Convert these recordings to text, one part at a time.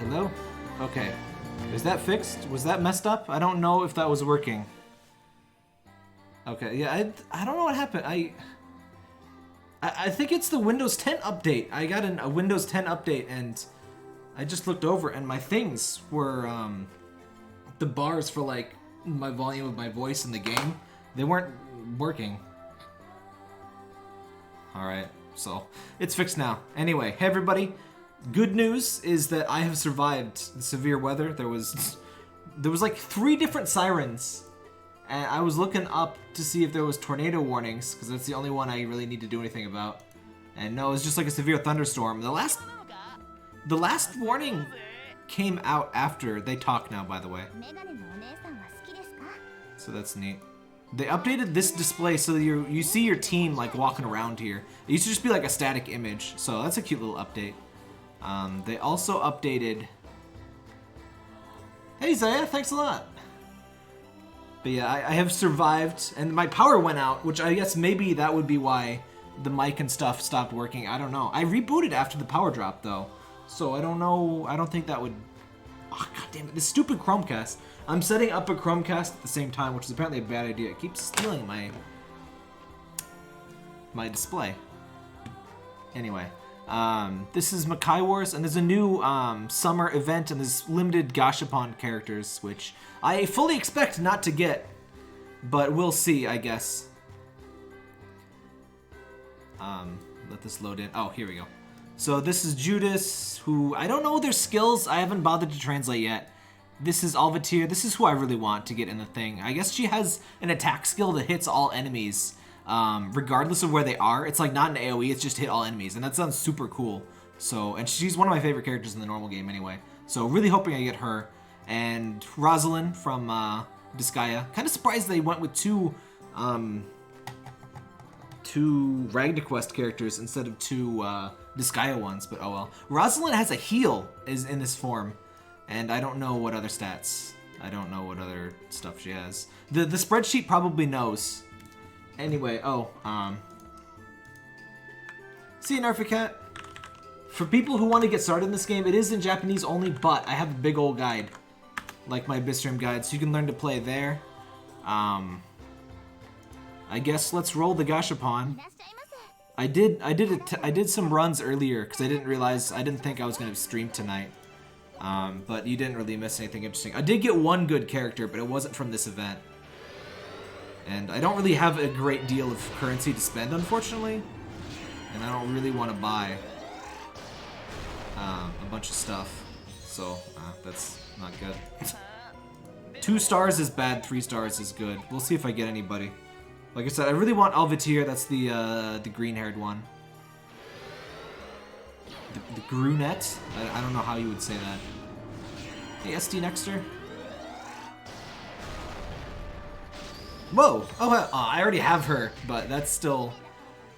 Hello? Okay. Is that fixed? Was that messed up? I don't know if that was working. Okay, yeah, I don't know what happened. I think it's the Windows 10 update. I got a Windows 10 update and I just looked over and my things were the bars for like my volume of my voice in the game. They weren't working. Alright, so it's fixed now. Anyway, hey everybody. Good news is that I have survived the severe weather. There was like 3 different sirens. And I was looking up to see if there was tornado warnings, because that's the only one I really need to do anything about. And no, it's just like a severe thunderstorm. The last warning came out after. They talk now, by the way. So that's neat. They updated this display so that you see your team like walking around here. It used to just be like a static image, so that's a cute little update. They also updated... Hey Zaya, thanks a lot! But yeah, I have survived, and my power went out, which I guess maybe that would be why the mic and stuff stopped working. I don't know. I rebooted after the power drop, though. So I don't know. I don't think that would... Oh, god damn it. This stupid Chromecast. I'm setting up a Chromecast at the same time, which is apparently a bad idea. It keeps stealing my display. Anyway. This is Makai Wars, and there's a new summer event, and there's limited Gashapon characters, which I fully expect not to get, but we'll see, I guess. Let this load in. Oh, here we go. So this is Judas, who I don't know their skills. I haven't bothered to translate yet. This is Alvitr. This is who I really want to get in the thing. I guess she has an attack skill that hits all enemies. Regardless of where they are. It's like not an AoE, it's just hit all enemies, and that sounds super cool. So, and she's one of my favorite characters in the normal game anyway. So really hoping I get her. And Rozalin from Disgaea. Kind of surprised they went with two Ragnarquest characters instead of 2 Disgaea ones, but oh well. Rozalin has a heal in this form, and I don't know what other stats. I don't know what other stuff she has. The spreadsheet probably knows. Anyway, see you, Narficat. For people who want to get started in this game, it is in Japanese only, but I have a big old guide, like my Bitstream guide, so you can learn to play there. I guess let's roll the Gashapon. I did some runs earlier because I didn't think I was gonna stream tonight. But you didn't really miss anything interesting. I did get one good character, but it wasn't from this event. And I don't really have a great deal of currency to spend, unfortunately. And I don't really want to buy a bunch of stuff. So, that's not good. 2 stars is bad, 3 stars is good. We'll see if I get anybody. Like I said, I really want Alvitr, that's the green-haired one. The Grunette? I don't know how you would say that. Hey, SD Nexter. Whoa! Oh, I already have her, but that's still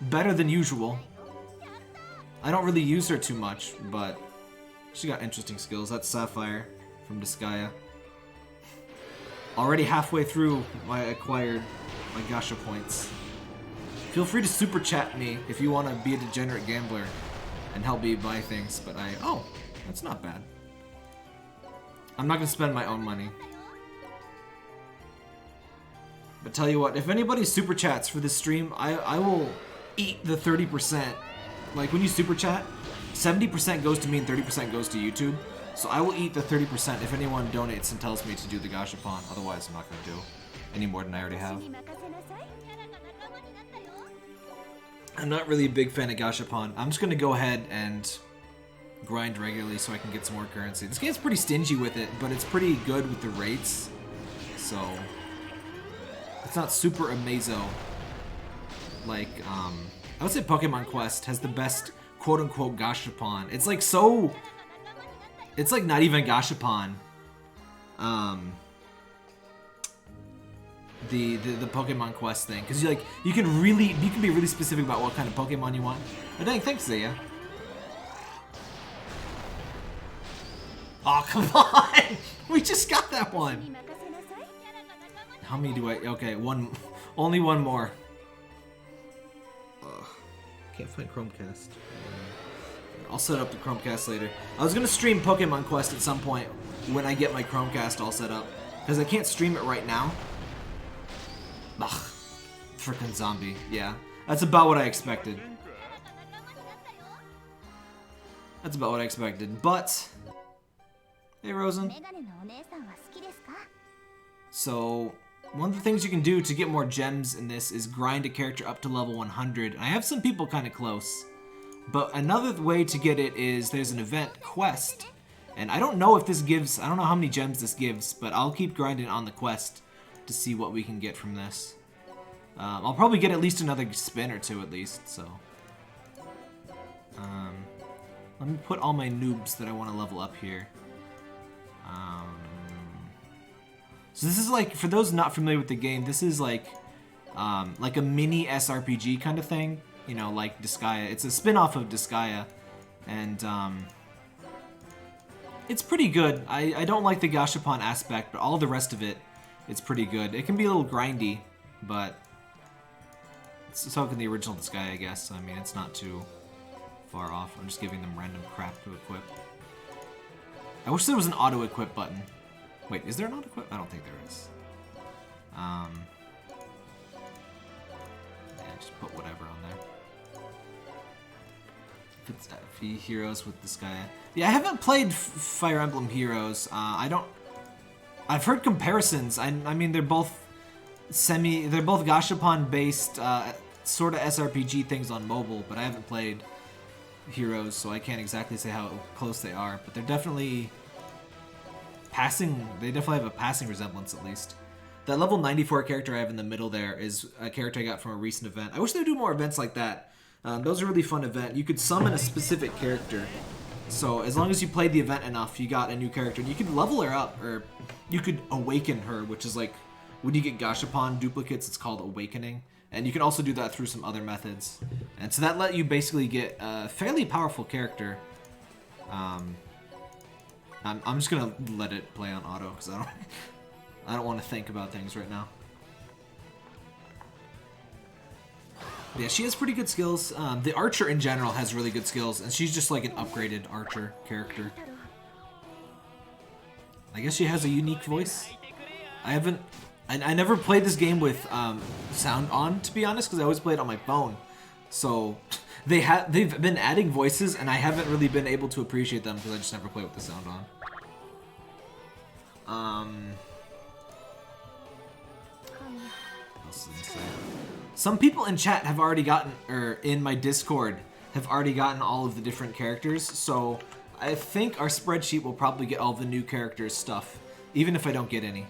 better than usual. I don't really use her too much, but she got interesting skills. That's Sapphire from Disgaea. Already halfway through my gacha points. Feel free to super chat me if you want to be a degenerate gambler and help me buy things, but oh, that's not bad. I'm not gonna spend my own money. But tell you what, if anybody super chats for this stream, I will eat the 30%. Like when you super chat, 70% goes to me and 30% goes to YouTube. So I will eat the 30% if anyone donates and tells me to do the Gashapon. Otherwise, I'm not going to do any more than I already have. I'm not really a big fan of Gashapon. I'm just going to go ahead and grind regularly so I can get some more currency. This game's pretty stingy with it, but it's pretty good with the rates. So it's not super amazo. Like, I would say Pokemon Quest has the best quote-unquote Gashapon. It's like so... It's like not even Gashapon. The Pokemon Quest thing, because you can be really specific about what kind of Pokemon you want. Oh dang, thanks Zaya. Oh come on, we just got that one. How many do I? Okay, only one more. Ugh, can't find Chromecast. I'll set up the Chromecast later. I was gonna stream Pokemon Quest at some point when I get my Chromecast all set up, because I can't stream it right now. Ugh, frickin' zombie. Yeah, that's about what I expected. That's about what I expected, but... Hey, Rosen. So, one of the things you can do to get more gems in this is grind a character up to level 100. I have some people kind of close. But another way to get it is there's an event, Quest. And I don't know if this gives... I don't know how many gems this gives, but I'll keep grinding on the Quest to see what we can get from this. I'll probably get at least another spin or two at least, so... let me put all my noobs that I want to level up here. So this is like, for those not familiar with the game, this is like a mini SRPG kind of thing. You know, like Disgaea. It's a spin-off of Disgaea. And it's pretty good. I don't like the Gashapon aspect, but all the rest of it, it's pretty good. It can be a little grindy, but so can the original Disgaea, I guess. I mean, it's not too far off. I'm just giving them random crap to equip. I wish there was an auto-equip button. Wait, is there an auto-equip? I don't think there is. Yeah, just put whatever on there. If it's FE Heroes with this guy. Yeah, I haven't played Fire Emblem Heroes. I've heard comparisons. I mean, they're both Gashapon-based, sort of SRPG things on mobile, but I haven't played Heroes, so I can't exactly say how close they are, but they're definitely they definitely have a passing resemblance at least. That level 94 character I have in the middle there is a character I got from a recent event. I wish they would do more events like that. Those are a really fun event. You could summon a specific character, so as long as you played the event enough, you got a new character, and you could level her up, or you could awaken her, which is like when you get Gashapon duplicates, it's called awakening. And you can also do that through some other methods. And so that let you basically get a fairly powerful character. I'm just gonna let it play on auto because I don't want to think about things right now. Yeah, she has pretty good skills. The archer in general has really good skills, and she's just like an upgraded archer character. I guess she has a unique voice. I never played this game with sound on, to be honest, because I always play it on my phone. So they've been adding voices, and I haven't really been able to appreciate them because I just never play with the sound on. What else did I say? Some people in chat have already gotten, or in my Discord, have already gotten all of the different characters. So I think our spreadsheet will probably get all the new characters stuff, even if I don't get any.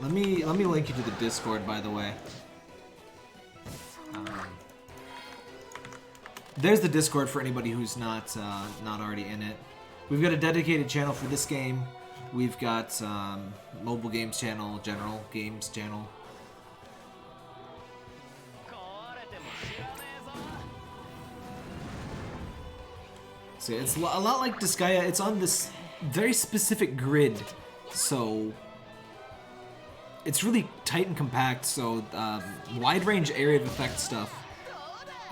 Let me link you to the Discord, by the way. There's the Discord for anybody who's not already in it. We've got a dedicated channel for this game. We've got mobile games channel, general games channel. So it's a lot like Disgaea. It's on this very specific grid, so it's really tight and compact, so wide range area of effect stuff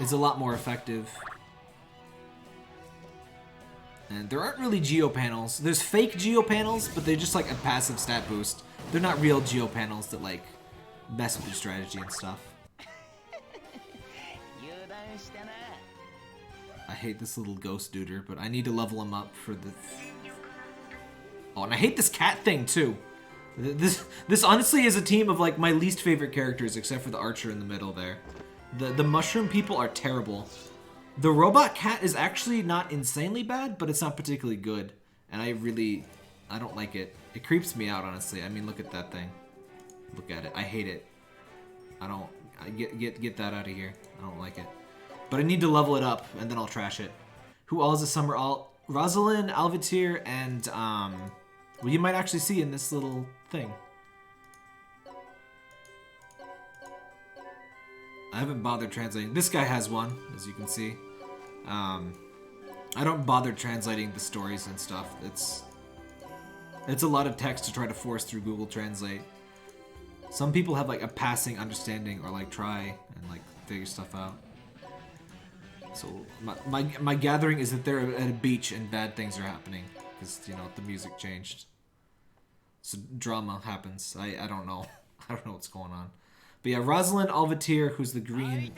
is a lot more effective. And there aren't really geopanels. There's fake geopanels, but they're just like a passive stat boost. They're not real geopanels that like mess with your strategy and stuff. I hate this little ghost duder, but I need to level him up for the... Oh, and I hate this cat thing too. This honestly is a team of like my least favorite characters, except for the archer in the middle there. The mushroom people are terrible. The robot cat is actually not insanely bad, but it's not particularly good. And I don't like it. It creeps me out, honestly. I mean, look at that thing. Look at it. I hate it. Get that out of here. I don't like it. But I need to level it up, and then I'll trash it. Who all is a summer all? Rozalin, Alvitr, and well, you might actually see in this little thing. I haven't bothered translating. This guy has one, as you can see. I don't bother translating the stories and stuff. It's a lot of text to try to force through Google Translate. Some people have like a passing understanding or like try and like figure stuff out. So my gathering is that they're at a beach and bad things are happening because you know the music changed. So drama happens. I don't know. I don't know what's going on. But yeah, Rozalin, Alvitr, who's the green.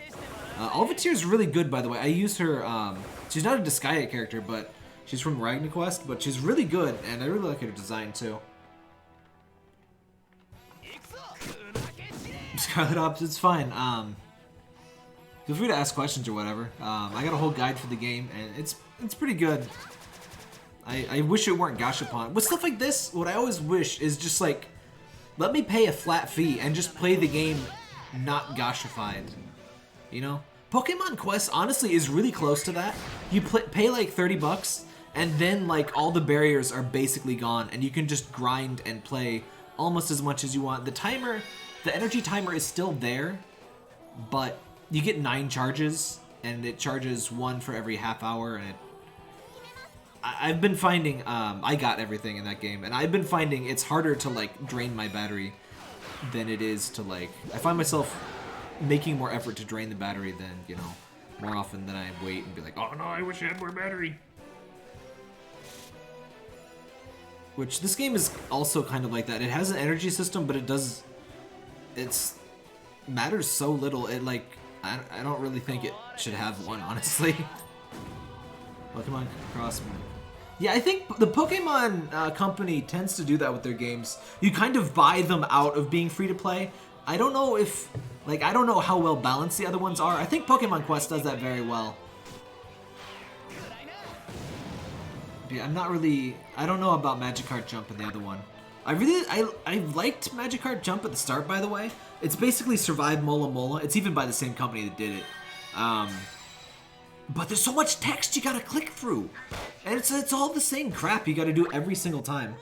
Alvitr is really good, by the way. I use her. She's not a Disgaea character, but she's from RagnaQuest, but she's really good, and I really like her design too. Scarlet Ops, it's fine. Feel free to ask questions or whatever. I got a whole guide for the game, and it's pretty good. I wish it weren't gashapon. With stuff like this, what I always wish is just like, let me pay a flat fee and just play the game not gashified. You know? Pokemon Quest, honestly, is really close to that. You pay like 30 bucks, and then like all the barriers are basically gone, and you can just grind and play almost as much as you want. The energy timer is still there, but you get 9 charges, and it charges 1 for every half hour, and I've been finding, I got everything in that game, and I've been finding it's harder to, like, drain my battery than it is to, like, I find myself making more effort to drain the battery than, you know, more often than I wait and be like, oh no, I wish I had more battery. Which, this game is also kind of like that. It has an energy system, but it's matters so little, it, like, I don't really think it should have one, honestly. Pokemon Cross. Yeah, I think the Pokemon company tends to do that with their games. You kind of buy them out of being free to play. I don't know if, like, I don't know how well balanced the other ones are. I think Pokemon Quest does that very well. Yeah, I'm not really, I don't know about Magikarp Jump and the other one. I liked Magikarp Jump at the start, by the way. It's basically Survive Mola Mola. It's even by the same company that did it. But there's so much text you gotta click through. And it's all the same crap you gotta do every single time.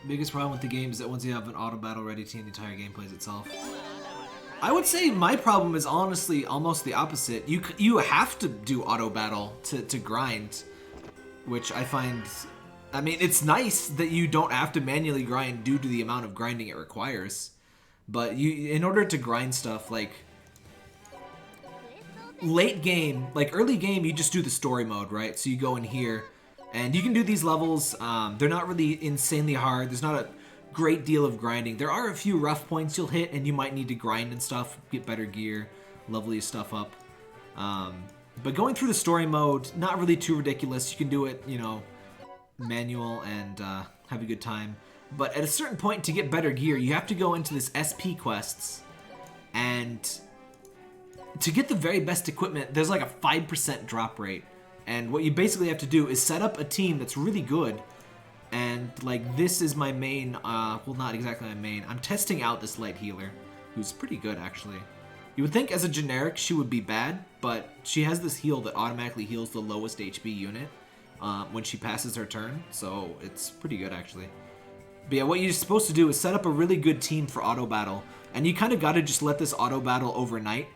Biggest problem with the game is that once you have an auto battle ready team, the entire game plays itself. I would say my problem is honestly almost the opposite. You have to do auto battle to grind, which I find, I mean, it's nice that you don't have to manually grind due to the amount of grinding it requires. But in order to grind stuff, like, late game, like early game, you just do the story mode, right? So you go in here, and you can do these levels. They're not really insanely hard. There's not a great deal of grinding. There are a few rough points you'll hit, and you might need to grind and stuff, get better gear, level your stuff up. But going through the story mode, not really too ridiculous. You can do it, you know, manual and have a good time. But at a certain point, to get better gear, you have to go into this SP quests, and to get the very best equipment, there's like a 5% drop rate. And what you basically have to do is set up a team that's really good. And like, this is my main, well, not exactly my main. I'm testing out this light healer, who's pretty good actually. You would think as a generic she would be bad, but she has this heal that automatically heals the lowest HP unit when she passes her turn. So it's pretty good actually. But yeah, what you're supposed to do is set up a really good team for auto battle. And you kind of got to just let this auto battle overnight.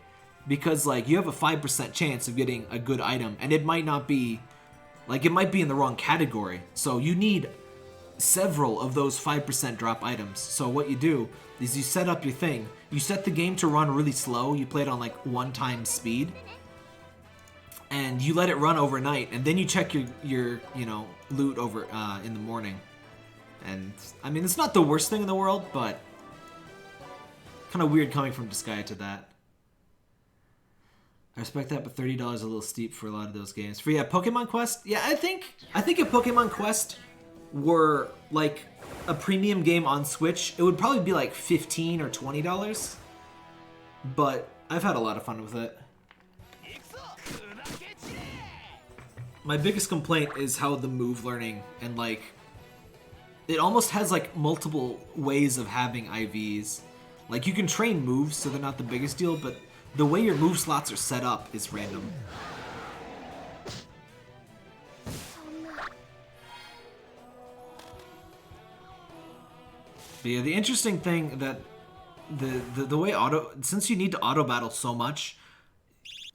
Because, like, you have a 5% chance of getting a good item, and it might not be, like, it might be in the wrong category. So you need several of those 5% drop items. So what you do is you set up your thing. You set the game to run really slow. You play it on, like, 1x speed. And you let it run overnight, and then you check your you know, loot over in the morning. And, I mean, it's not the worst thing in the world, but kind of weird coming from Disgaea to that. I respect that, but $30 is a little steep for a lot of those games. For yeah, Pokemon Quest, yeah, I think if Pokemon Quest were like a premium game on Switch, it would probably be like $15 or $20. But I've had a lot of fun with it. My biggest complaint is how the move learning and like it almost has like multiple ways of having IVs. Like you can train moves, so they're not the biggest deal, but the way your move slots are set up is random. But yeah, the interesting thing that the way since you need to auto battle so much,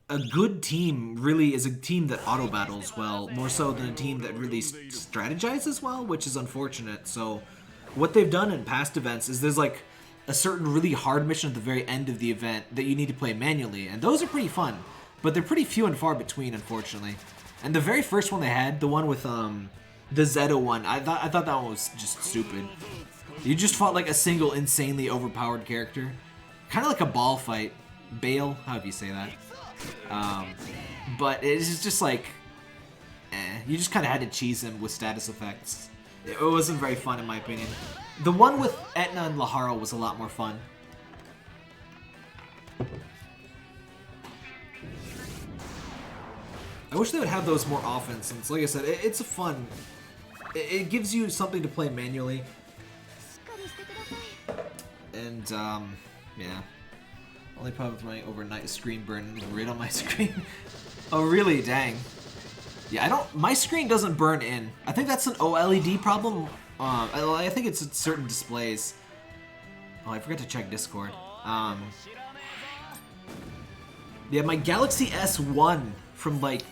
a good team really is a team that auto battles well, more so than a team that really strategizes well, which is unfortunate. So what they've done in past events is there's like a certain really hard mission at the very end of the event that you need to play manually, and those are pretty fun, but they're pretty few and far between, unfortunately. And the very first one they had, the one with the Zeta one, I thought that one was just stupid. You just fought like a single insanely overpowered character, kind of like a ball fight, Bale, however you say that. But it's just like, you just kind of had to cheese him with status effects. It wasn't very fun in my opinion. The one with Etna and Lahara was a lot more fun. I wish they would have those more often, since, like I said, it's a fun. It gives you something to play manually. And, yeah. Only problem with my overnight screen burning right on my screen. Oh, really? Dang. Yeah, my screen doesn't burn in. I think that's an OLED problem. I think it's at certain displays. Oh, I forgot to check Discord. Yeah, my Galaxy S1 from like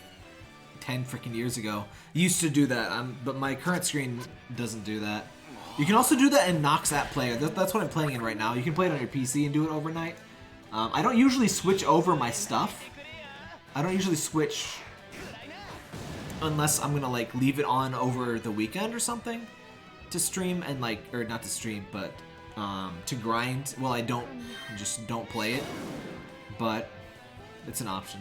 10 freaking years ago used to do that, but my current screen doesn't do that. You can also do that in Nox App Player. That's what I'm playing in right now. You can play it on your PC and do it overnight. I don't usually switch over my stuff. I don't usually switch unless I'm gonna like leave it on over the weekend or something to stream and like, or not to stream, but to grind. Well, I don't play it, but it's an option.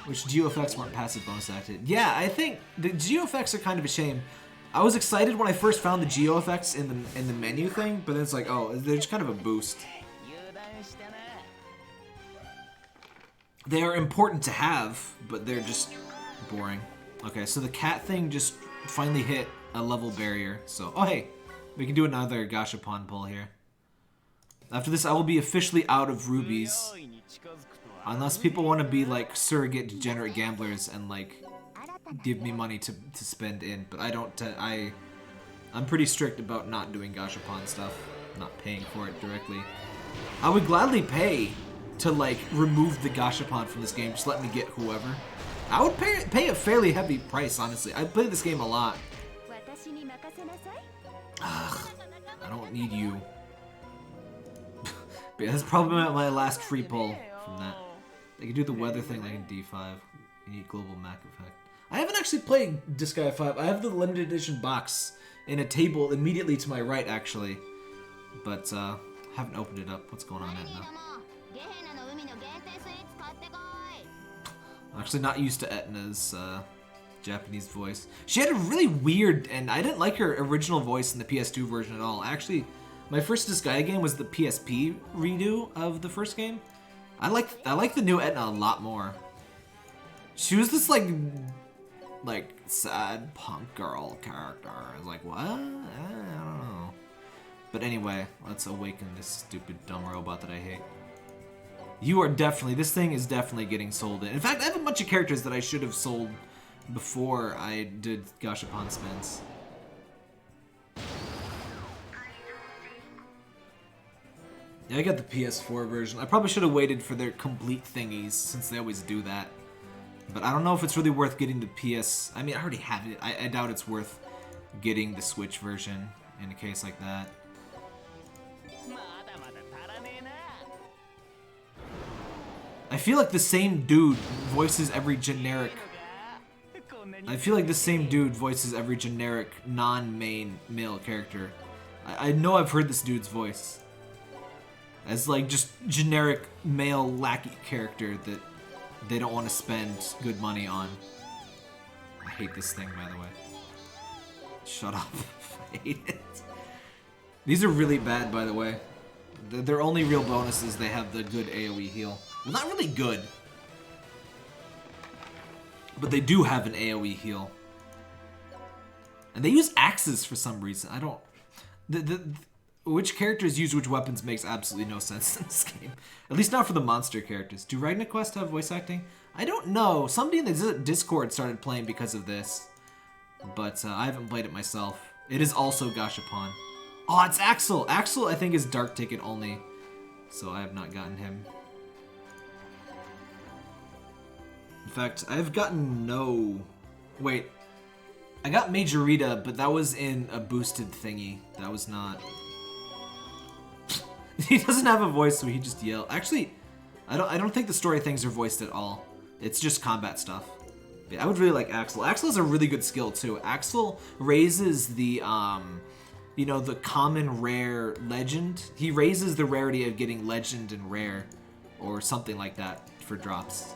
Which geo effects weren't passive bonus acted. Yeah, I think the geo effects are kind of a shame. I was excited when I first found the geo effects in the menu thing, but then it's like, oh, they're just kind of a boost. They are important to have, but they're just boring. Okay, so the cat thing just finally hit a level barrier. So, oh hey, we can do another Gashapon pull here. After this, I will be officially out of rubies. Unless people want to be like surrogate degenerate gamblers and like give me money to spend in, but I don't. I'm pretty strict about not doing Gashapon stuff, not paying for it directly. I would gladly pay to like remove the Gashapon from this game. Just let me get whoever. I would pay a fairly heavy price, honestly. I play this game a lot. Ugh, I don't need you. But yeah, that's probably my last free pull from that. They can do the weather thing like in D5. You need global Mac effect. I haven't actually played Disgaea 5. I have the limited edition box in a table immediately to my right, actually. But, haven't opened it up. What's going on Etna? I'm actually not used to Etna's, Japanese voice. She had a really weird, and I didn't like her original voice in the PS2 version at all. Actually, my first Disgaea game was the PSP redo of the first game. I like the new Etna a lot more. She was this like sad punk girl character. I was like, what? I don't know. But anyway, let's awaken this stupid dumb robot that I hate. You are definitely, this thing is definitely getting sold in. In fact, I have a bunch of characters that I should have sold before I did Gashapon spins. Yeah, I got the PS4 version. I probably should have waited for their complete thingies, since they always do that. But I don't know if it's really worth getting the PS... I mean, I already have it. I doubt it's worth getting the Switch version in a case like that. I feel like the same dude voices every generic... non-main male character. I know I've heard this dude's voice. As like just generic male lackey character that they don't want to spend good money on. I hate this thing, by the way. Shut up. I hate it. These are really bad, by the way. Their only real bonus is they have the good AoE heal. Well, not really good. But they do have an AoE heal. And they use axes for some reason. I don't... Which characters use which weapons makes absolutely no sense in this game. At least not for the monster characters. Do RagnaQuest have voice acting? I don't know. Somebody in the Discord started playing because of this. But I haven't played it myself. It is also Gashapon. Oh, it's Axel! Axel, I think, is Dark Ticket only. So I have not gotten him. In fact, I've gotten no... Wait. I got Majorita, but that was in a boosted thingy. That was not... He doesn't have a voice, so he just yells. Actually, I don't think the story things are voiced at all. It's just combat stuff. I would really like Axel. Axel has a really good skill too. Axel raises the, you know, the common, rare, legend. He raises the rarity of getting legend and rare, or something like that for drops,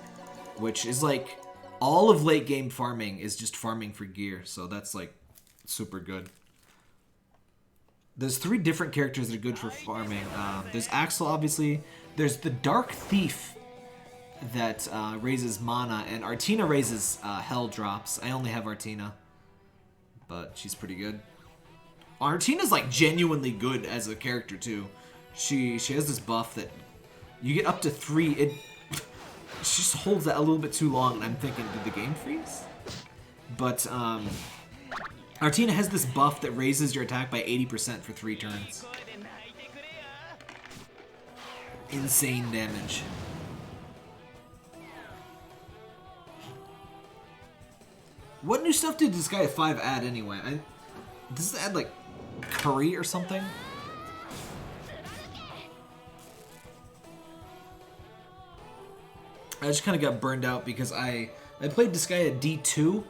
which is like all of late game farming is just farming for gear. So that's like super good. There's 3 different characters that are good for farming. There's Axel, obviously. There's the Dark Thief that raises mana, and Artina raises hell drops. I only have Artina, but she's pretty good. Artina's like genuinely good as a character too. She has this buff that you get up to 3. She just holds that a little bit too long, and I'm thinking, did the game freeze? But Artina has this buff that raises your attack by 80% for 3 turns. Insane damage. What new stuff did Disgaea 5 add anyway? Does it add like curry or something? I just kind of got burned out because I played Disgaea D2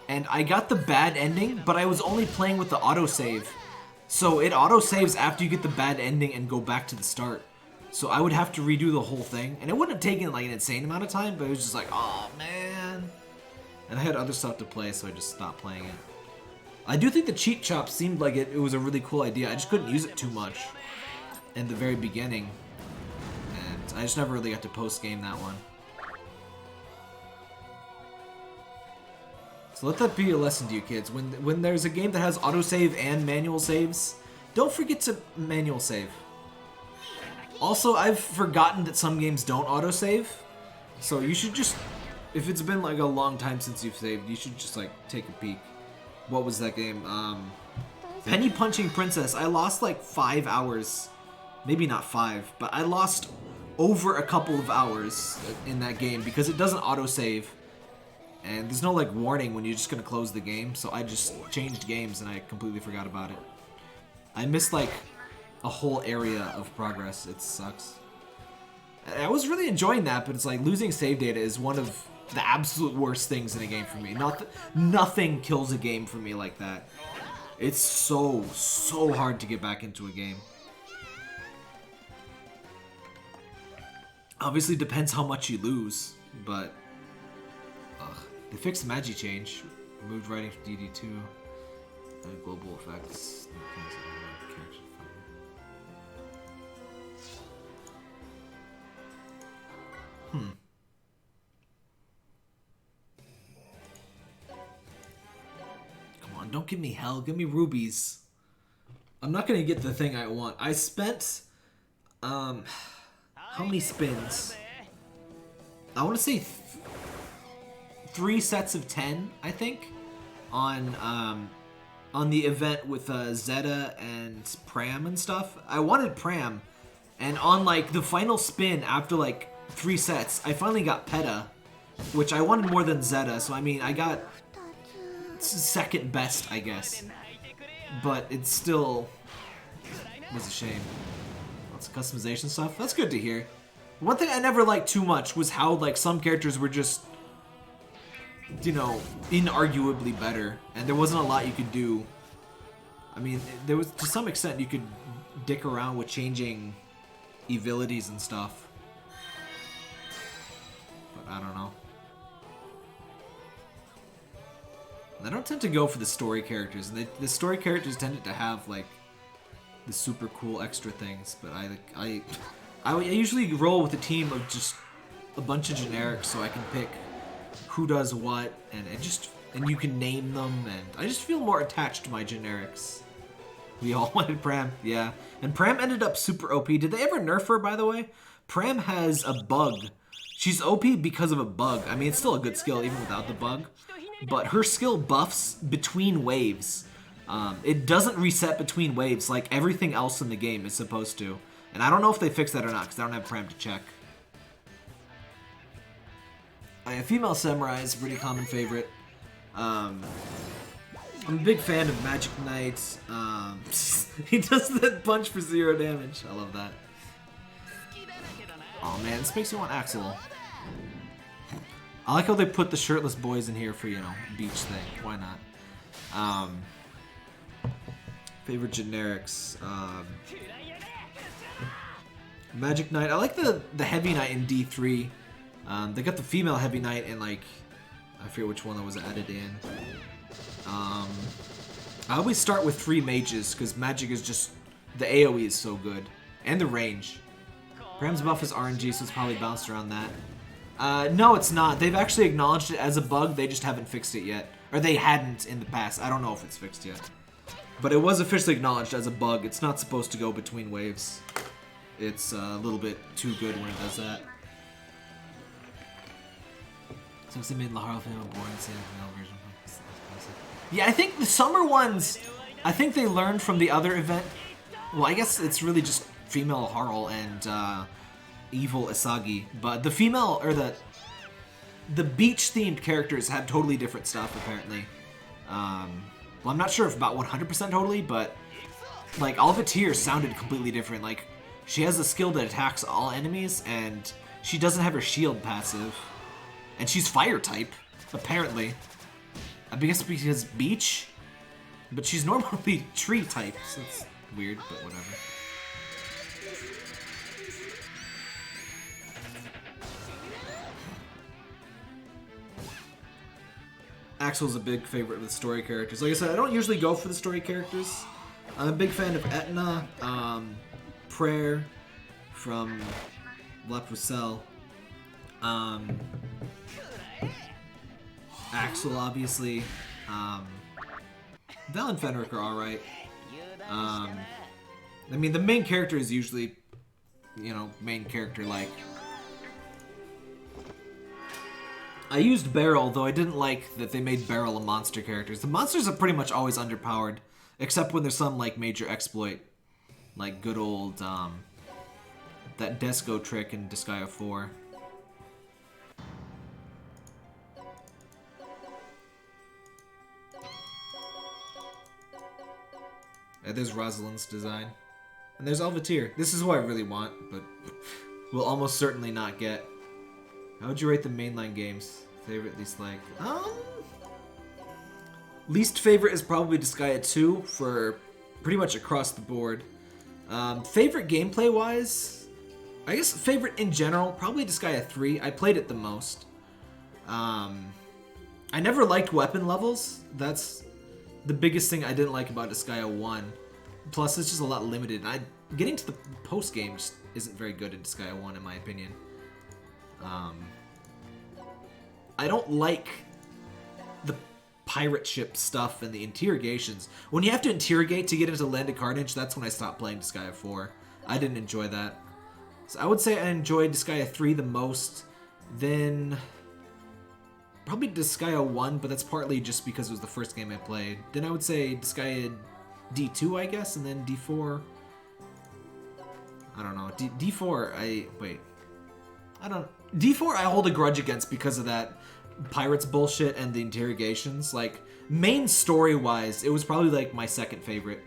and I got the bad ending, but I was only playing with the autosave. So it autosaves after you get the bad ending and go back to the start. So I would have to redo the whole thing, and it wouldn't have taken like an insane amount of time, but it was just like, oh man. And I had other stuff to play, so I just stopped playing it. I do think the cheat chop seemed like it was a really cool idea. I just couldn't use it too much in the very beginning, and I just never really got to post-game that one. So let that be a lesson to you kids. When there's a game that has autosave and manual saves, don't forget to manual save. Also, I've forgotten that some games don't autosave, so you should just, if it's been like a long time since you've saved, you should just like take a peek. What was that game? Penny Punching Princess. I lost like 5 hours, maybe not 5, but I lost over a couple of hours in that game because it doesn't autosave. And there's no like warning when you're just gonna close the game, so I just changed games and I completely forgot about it. I missed like a whole area of progress. It sucks. I was really enjoying that, but it's like losing save data is one of the absolute worst things in a game for me. Nothing kills a game for me like that. It's so hard to get back into a game. Obviously depends how much you lose, but they fixed Magi Change, removed writing from DD2, global effects. Come on, don't give me hell, give me rubies. I'm not gonna get the thing I want. I spent, how many spins? I want to say 3 sets of 10, I think, on the event with Zeta and Pram and stuff. I wanted Pram, and on like the final spin after like 3 sets, I finally got Peta, which I wanted more than Zeta, so I mean, I got second best, I guess. But it still was a shame. Lots of customization stuff. That's good to hear. One thing I never liked too much was how like some characters were just, you know, inarguably better, and there wasn't a lot you could do. I mean, there was, to some extent, you could dick around with changing abilities and stuff. But I don't know. I don't tend to go for the story characters, and the story characters tended to have like the super cool extra things. But I usually roll with a team of just a bunch of generics, so I can pick who does what, and you can name them, and I just feel more attached to my generics. We all wanted Pram, yeah. And Pram ended up super OP. Did they ever nerf her, by the way? Pram has a bug. She's OP because of a bug. I mean, it's still a good skill even without the bug. But her skill buffs between waves. It doesn't reset between waves like everything else in the game is supposed to. And I don't know if they fixed that or not, because I don't have Pram to check. A female samurai is a pretty common favorite. I'm a big fan of Magic Knight. He does that punch for 0 damage. I love that. Oh man, this makes me want Axel. I like how they put the shirtless boys in here for, you know, beach thing. Why not? Favorite generics. Magic Knight. I like the Heavy Knight in D3. They got the female Heavy Knight in, like, I forget which one that was added in. I always start with 3 mages because magic is just, the AoE is so good. And the range. Bram's buff is RNG, so it's probably bounced around that. No, it's not. They've actually acknowledged it as a bug, they just haven't fixed it yet. Or they hadn't in the past. I don't know if it's fixed yet. But it was officially acknowledged as a bug. It's not supposed to go between waves. It's a little bit too good when it does that. Since they made Lahara Flame a boring male version. Yeah, I think the summer ones, I think they learned from the other event. Well, I guess it's really just female Harl and evil Isagi. But the female, or the beach-themed characters have totally different stuff, apparently. Well, I'm not sure if about 100% totally, but like Alvitr sounded completely different. Like, she has a skill that attacks all enemies, and she doesn't have her shield passive. And she's fire type, apparently. I guess because beach, but she's normally tree type, so it's weird, but whatever. Axel's a big favorite with story characters. Like I said, I don't usually go for the story characters. I'm a big fan of Etna, Prayer from La Pucelle, Axel, obviously. Val and Fenric are alright. I mean, the main character is usually, you know, main character-like. I used Beryl, though I didn't like that they made Beryl a monster character. The monsters are pretty much always underpowered, except when there's some, like, major exploit. Like good old, that Desco trick in Disgaea 4. There's Rosalin's design. And there's Alvitr. This is what I really want, but will almost certainly not get. How would you rate the mainline games? Favorite, least like? Least favorite is probably Disgaea 2 for pretty much across the board. Favorite gameplay-wise? I guess favorite in general, probably Disgaea 3. I played it the most. I never liked weapon levels. That's the biggest thing I didn't like about Disgaea 1. Plus, it's just a lot limited. Getting to the post-game just isn't very good in Disgaea 1, in my opinion. I don't like the pirate ship stuff and the interrogations. When you have to interrogate to get into Land of Carnage, that's when I stopped playing Disgaea 4. I didn't enjoy that. So I would say I enjoyed Disgaea 3 the most. Then probably Disgaea 1, but that's partly just because it was the first game I played. Then I would say Disgaea D2, I guess, and then D4. I don't know. D4, D4 I hold a grudge against because of that pirates bullshit and the interrogations. Like, main story-wise, it was probably, like, my second favorite.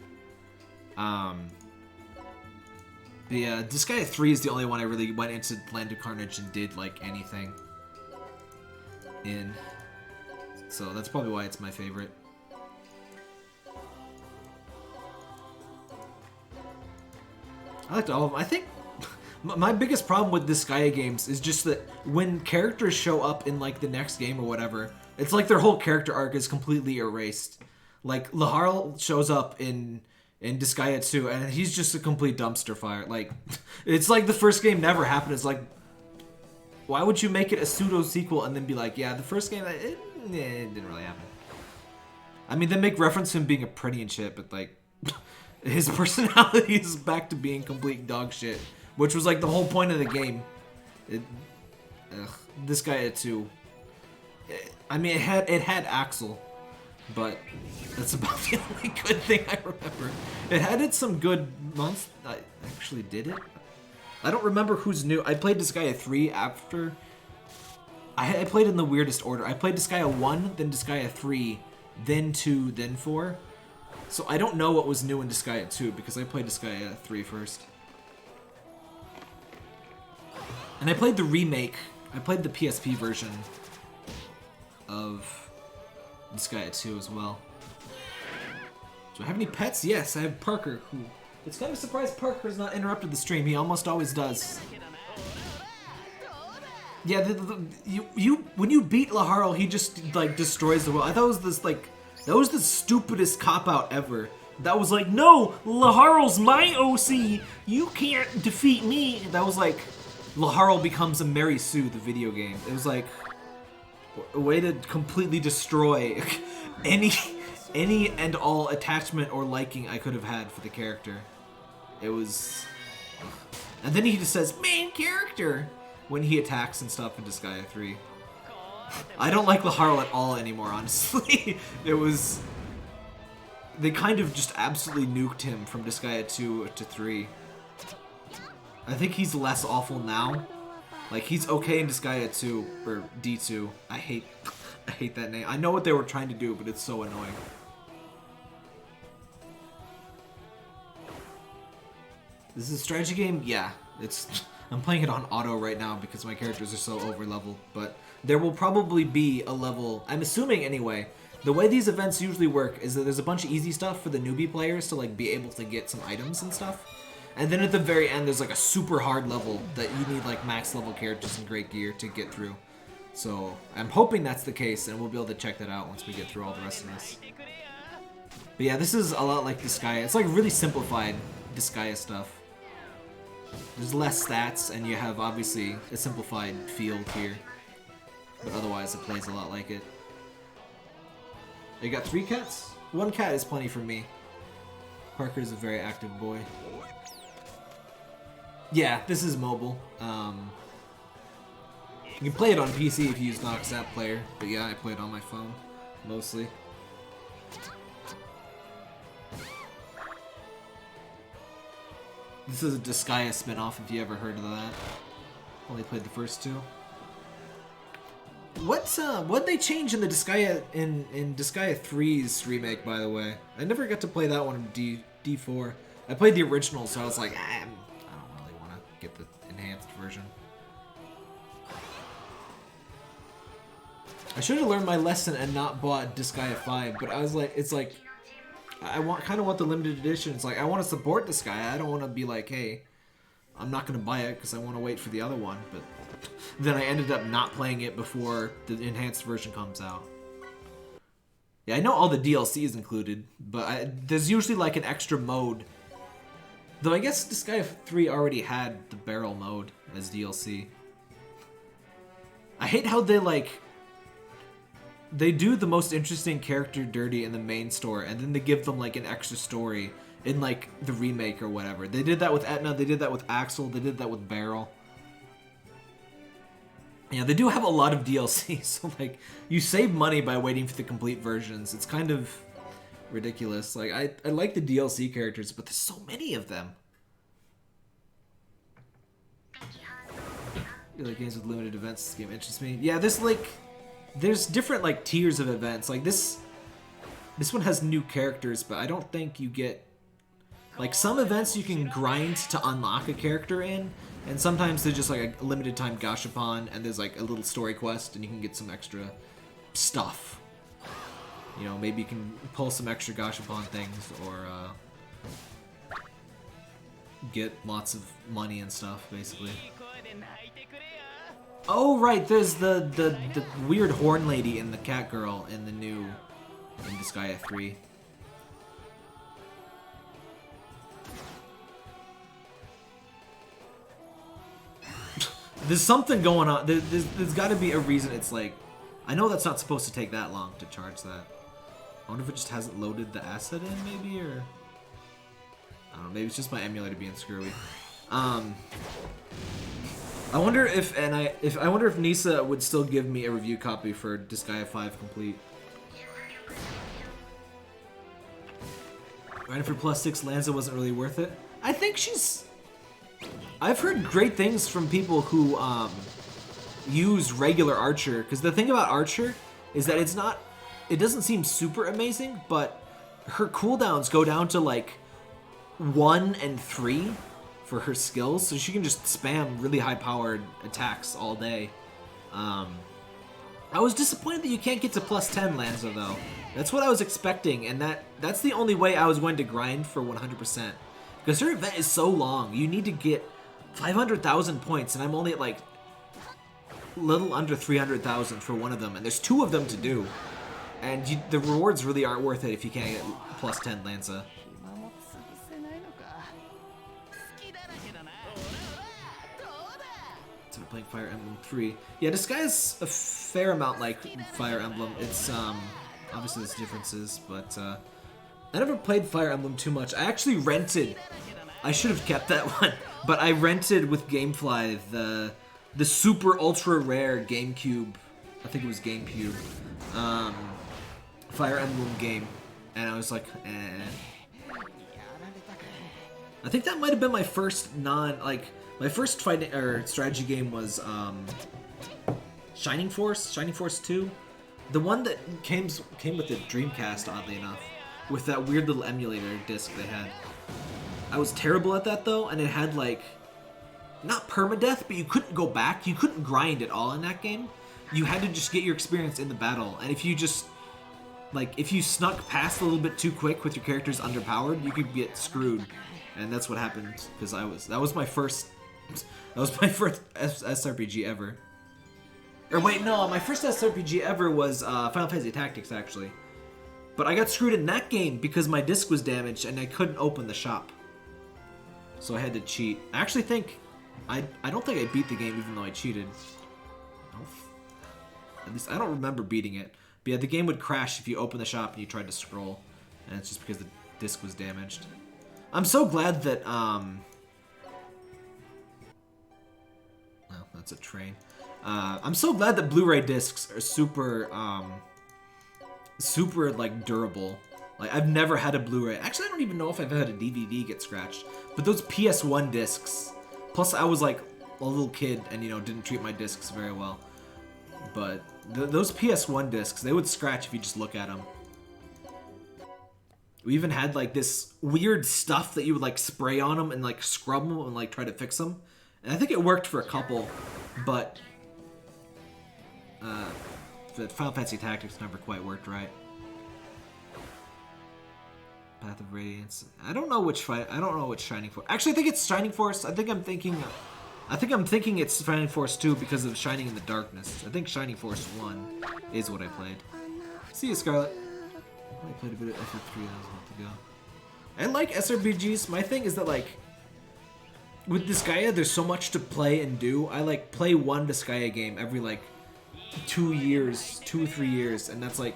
Yeah, Disgaea 3 is the only one I really went into Land of Carnage and did, like, anything in. So that's probably why it's my favorite. I liked all of them. I think my biggest problem with Disgaea games is just that when characters show up in, like, the next game or whatever, it's like their whole character arc is completely erased. Like, Laharl shows up in Disgaea 2, and he's just a complete dumpster fire. Like, it's like the first game never happened. It's like, why would you make it a pseudo-sequel and then be like, yeah, the first game, it didn't really happen. I mean, they make reference to him being a pretty and shit, but, like, his personality is back to being complete dog shit, which was, like, the whole point of the game. Disgaea 2. I mean, it had Axel, but that's about the only good thing I remember. It had some good months. I actually did it. I don't remember who's new. I played Disgaea 3 after. I played in the weirdest order. I played Disgaea 1, then Disgaea 3, then 2, then 4. So I don't know what was new in Disgaea 2 because I played Disgaea 3 first. And I played the remake. I played the PSP version of Disgaea 2 as well. Do I have any pets? Yes, I have Parker, who... It's kind of a surprise Parker's not interrupted the stream. He almost always does. Yeah, when you beat Laharl, he just, like, destroys the world. I thought it was this, like... That was the stupidest cop-out ever. That was like, no, Laharl's my OC. You can't defeat me. That was like, Laharl becomes a Mary Sue, the video game. It was like a way to completely destroy any and all attachment or liking I could have had for the character. It was... And then he just says, main character, when he attacks and stuff in Disgaea 3. I don't like Laharl at all anymore, honestly. It was... They kind of just absolutely nuked him from Disgaea 2 to 3. I think he's less awful now. Like, he's okay in Disgaea 2, or D2. I hate that name. I know what they were trying to do, but it's so annoying. This is a strategy game? Yeah. I'm playing it on auto right now because my characters are so over-leveled, but there will probably be a level, I'm assuming anyway. The way these events usually work is that there's a bunch of easy stuff for the newbie players to like be able to get some items and stuff. And then at the very end there's like a super hard level that you need like max level characters and great gear to get through. So I'm hoping that's the case and we'll be able to check that out once we get through all the rest of this. But yeah, this is a lot like Disgaea. It's like really simplified Disgaea stuff. There's less stats and you have obviously a simplified field here. But otherwise it plays a lot like it. You got 3 cats? 1 cat is plenty for me. Parker's a very active boy. Yeah, this is mobile. You can play it on PC if you use Nox App Player, but yeah, I play it on my phone, mostly. This is a Disgaea spin-off, if you ever heard of that. Only played the first 2. What'd they change in the Disgaea in Disgaea 3's remake, by the way? I never got to play that one in D4. I played the original, so I was like, I don't really want to get the enhanced version. I should have learned my lesson and not bought Disgaea 5, but I was like, it's like, I kind of want the limited edition. It's like, I want to support Disgaea. I don't want to be like, hey, I'm not going to buy it because I want to wait for the other one, but then I ended up not playing it before the enhanced version comes out. Yeah, I know all the DLC is included, but there's usually like an extra mode. Though I guess Disgaea 3 already had the barrel mode as DLC. I hate how they do the most interesting character dirty in the main store, and then they give them like an extra story in like the remake or whatever. They did that with Etna, they did that with Axel, they did that with Beryl. Yeah, they do have a lot of DLC, so like, you save money by waiting for the complete versions. It's kind of ridiculous. Like, I like the DLC characters, but there's so many of them. You like games with limited events? This game interests me. Yeah, there's different like tiers of events. Like this one has new characters, but I don't think you get... Like, some events you can grind to unlock a character in, and sometimes there's just like a limited time gashapon, and there's like a little story quest, and you can get some extra stuff. You know, maybe you can pull some extra gashapon things, or get lots of money and stuff, basically. Oh right, there's the weird horn lady and the cat girl in the new in Disgaea 3. There's something going on. There's got to be a reason. It's like, I know that's not supposed to take that long to charge that. I wonder if it just hasn't loaded the asset in, maybe, or I don't know. Maybe it's just my emulator being screwy. I wonder if I wonder if Nisa would still give me a review copy for Disgaea 5 Complete. Right, for +6, Lanza wasn't really worth it. I think she's... I've heard great things from people who use regular Archer, because the thing about Archer is that it doesn't seem super amazing, but her cooldowns go down to like 1 and 3 for her skills, so she can just spam really high-powered attacks all day. I was disappointed that you can't get to +10 Lanza though. That's what I was expecting, and that's the only way I was going to grind for 100%. Because her event is so long, you need to get 500,000 points, and I'm only at like little under 300,000 for one of them, and there's 2 of them to do. And the rewards really aren't worth it if you can't get +10 Lanza. So we're playing Fire Emblem 3. Yeah, this guy is a fair amount like Fire Emblem. It's, obviously there's differences, but, I never played Fire Emblem too much. I actually rented, I should have kept that one, but I rented with Gamefly the super ultra rare GameCube, I think it was GameCube, Fire Emblem game, and I was like, eh. I think that might have been my first my first fighting or strategy game was Shining Force 2, the one that came with the Dreamcast, oddly enough, with that weird little emulator disc they had. I was terrible at that though, and it had like, not permadeath, but you couldn't go back, you couldn't grind at all in that game. You had to just get your experience in the battle, and if you just, like, if you snuck past a little bit too quick with your characters underpowered, you could get screwed. And that's what happened, because that was my first SRPG ever. Or wait, no, my first SRPG ever was Final Fantasy Tactics, actually. But I got screwed in that game because my disc was damaged and I couldn't open the shop. So I had to cheat. I actually think, I don't think I beat the game even though I cheated. At least I don't remember beating it. But yeah, the game would crash if you open the shop and you tried to scroll. And it's just because the disc was damaged. I'm so glad that, oh, that's a train. I'm so glad that Blu-ray discs are super, super, like, durable. Like, I've never had a Blu-ray. Actually, I don't even know if I've had a DVD get scratched. But those PS1 discs, plus I was, like, a little kid and, you know, didn't treat my discs very well. But those PS1 discs, they would scratch if you just look at them. We even had, like, this weird stuff that you would, like, spray on them and, like, scrub them and, like, try to fix them. And I think it worked for a couple, but the Final Fantasy Tactics never quite worked right. Path of Radiance. I don't know which Shining Force. Actually, I think it's Shining Force. I think I'm thinking it's Shining Force 2 because of Shining in the Darkness. I think Shining Force 1 is what I played. See you, Scarlet. I played a bit of FF3 that was about to go. I like SRPGs. My thing is that, like, with Disgaea, there's so much to play and do. I, like, play one Disgaea game every, like, 2 or 3 years, and that's my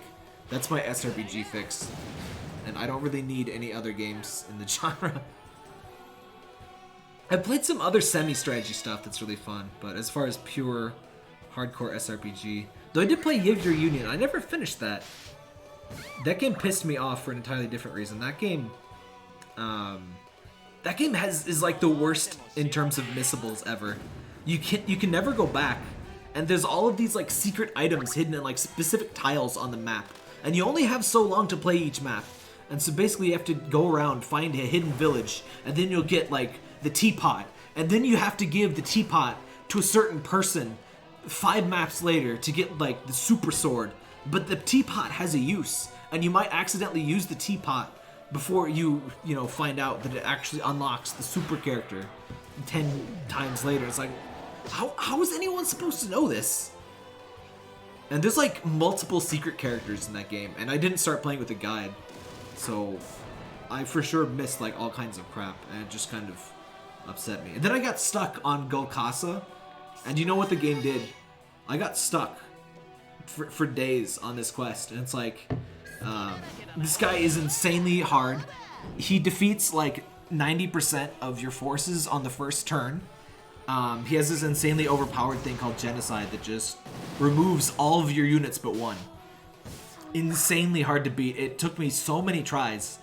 SRPG fix. And I don't really need any other games in the genre. I've played some other semi-strategy stuff that's really fun, but as far as pure hardcore SRPG, though I did play Yu-Gi-Oh! Union. I never finished that. That game pissed me off for an entirely different reason. That game is like the worst in terms of missables ever. You can never go back, and there's all of these like secret items hidden in like specific tiles on the map, and you only have so long to play each map. And so basically you have to go around, find a hidden village, and then you'll get like the teapot, and then you have to give the teapot to a certain person 5 maps later to get like the super sword. But the teapot has a use, and you might accidentally use the teapot before you find out that it actually unlocks the super character 10 times later. It's like, how is anyone supposed to know this? And there's like multiple secret characters in that game, and I didn't start playing with a guide, so I for sure missed like all kinds of crap, and it just kind of upset me. And then I got stuck on Golkasa, and you know what the game did? I got stuck for days on this quest, and it's like, this guy is insanely hard. He defeats like 90% of your forces on the first turn. He has this insanely overpowered thing called Genocide that just removes all of your units but one. Insanely hard to beat. It took me so many tries,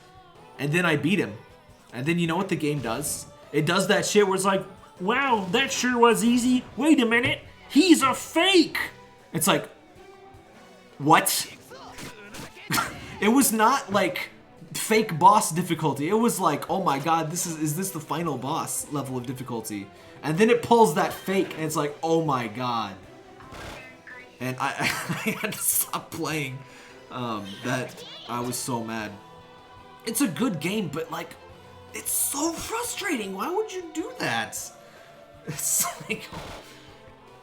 and then I beat him. And then you know what the game does? It does that shit where it's like, wow, that sure was easy. Wait a minute, he's a fake. It's like, what? It was not like fake boss difficulty. It was like, oh my god, is this the final boss level of difficulty? And then it pulls that fake, and it's like, oh my god. And I had to stop playing. That I was so mad. It's a good game, but like, it's so frustrating. Why would you do that? It's like,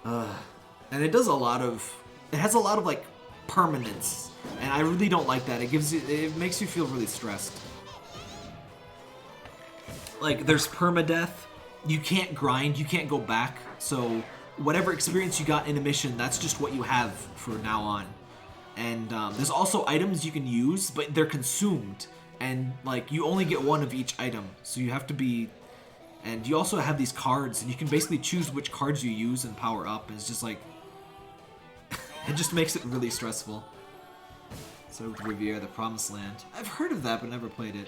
and it does a lot of, it has a lot of like permanence, and I really don't like that. It makes you feel really stressed. Like, there's permadeath. You can't grind. You can't go back. So whatever experience you got in a mission, that's just what you have for now on. And there's also items you can use, but they're consumed. And like, you only get one of each item. So you have to be, and you also have these cards, and you can basically choose which cards you use and power up. And it's just like, it just makes it really stressful. So Riviera, the Promised Land. I've heard of that, but never played it.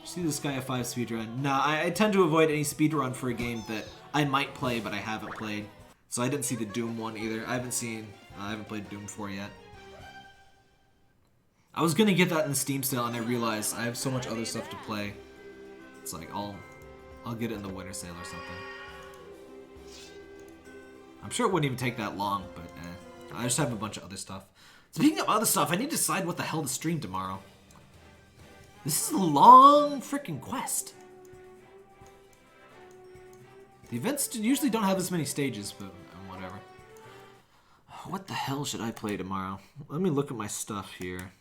See this guy a 5 speedrun? Nah, I tend to avoid any speedrun for a game that I might play, but I haven't played. So I didn't see the Doom one either. I haven't played Doom 4 yet. I was gonna get that in the Steam sale, and I realized I have so much other stuff to play. It's like, I'll get it in the winter sale or something. I'm sure it wouldn't even take that long, but I just have a bunch of other stuff. Speaking of other stuff, I need to decide what the hell to stream tomorrow. This is a long freaking quest. The events usually don't have as many stages, but whatever. What the hell should I play tomorrow? Let me look at my stuff here.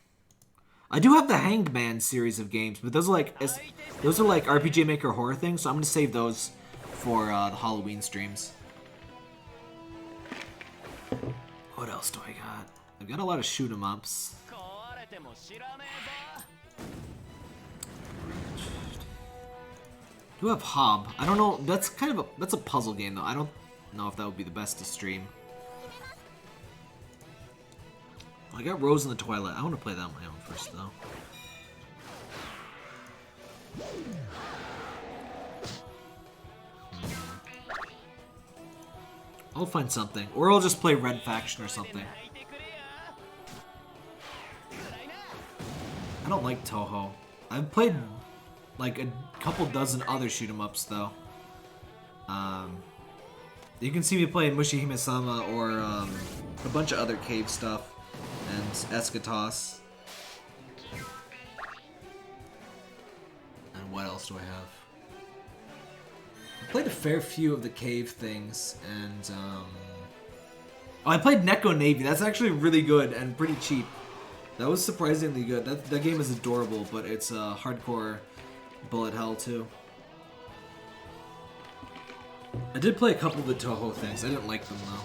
I do have the Hanged Man series of games, but those are like RPG Maker horror things, so I'm gonna save those for the Halloween streams. What else do I got? I've got a lot of shoot 'em ups. I do have Hob. I don't know. That's kind of that's a puzzle game though. I don't know if that would be the best to stream. I got Rose in the Twilight. I want to play that on my own first though. I'll find something, or I'll just play Red Faction or something. I don't like Toho. I've played like a couple dozen other shoot 'em ups though. You can see me playing Mushihime-sama or a bunch of other cave stuff and Eschatos. And what else do I have? I played a fair few of the cave things, and oh, I played Neko Navy. That's actually really good and pretty cheap. That was surprisingly good. That game is adorable, but it's hardcore bullet hell too. I did play a couple of the Toho things. I didn't like them though.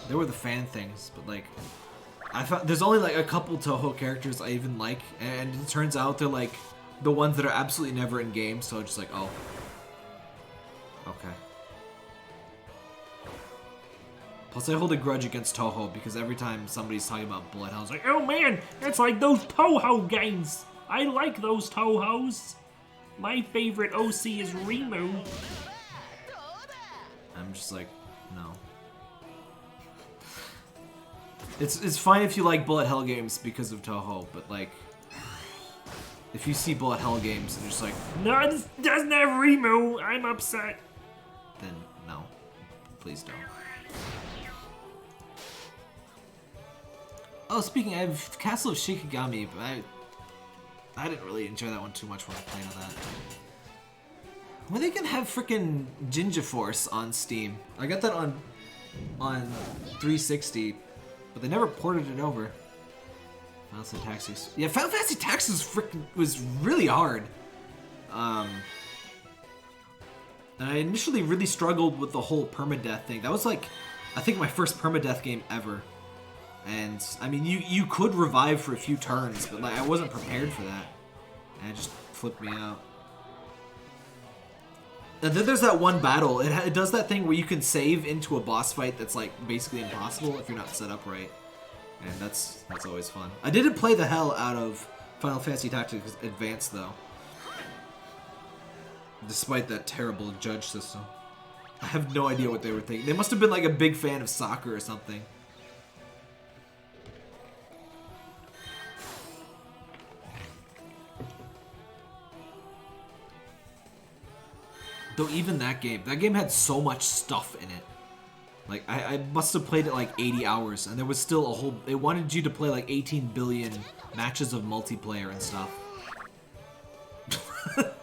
They were the fan things, but like, I found there's only like a couple Toho characters I even like, and it turns out they're like the ones that are absolutely never in game. So just like, oh, okay. Plus, I hold a grudge against Toho because every time somebody's talking about bullet hell, it's like, oh man, it's like those Toho games. I like those Tohos. My favorite OC is Rimu. I'm just like, no. It's fine if you like bullet hell games because of Toho, but like, if you see bullet hell games and you're just like, no, this doesn't have Rimu, I'm upset. Then no, please don't. Oh, speaking, I have Castle of Shikigami, but I didn't really enjoy that one too much when I played on that. Well, they can have frickin' Jinja Force on Steam. I got that on 360, but they never ported it over. Final Fantasy Tactics. Yeah, Final Fantasy Tactics was really hard. And I initially really struggled with the whole permadeath thing. That was like, I think my first permadeath game ever. And I mean, you could revive for a few turns, but like I wasn't prepared for that, and it just flipped me out. And then there's that one battle. It does that thing where you can save into a boss fight that's like basically impossible if you're not set up right, and that's always fun. I didn't play the hell out of Final Fantasy Tactics Advance though, despite that terrible judge system. I have no idea what they were thinking. They must have been like a big fan of soccer or something. Though even that game had so much stuff in it. Like, I must have played it like 80 hours, and there was still a whole... It wanted you to play like 18 billion matches of multiplayer and stuff.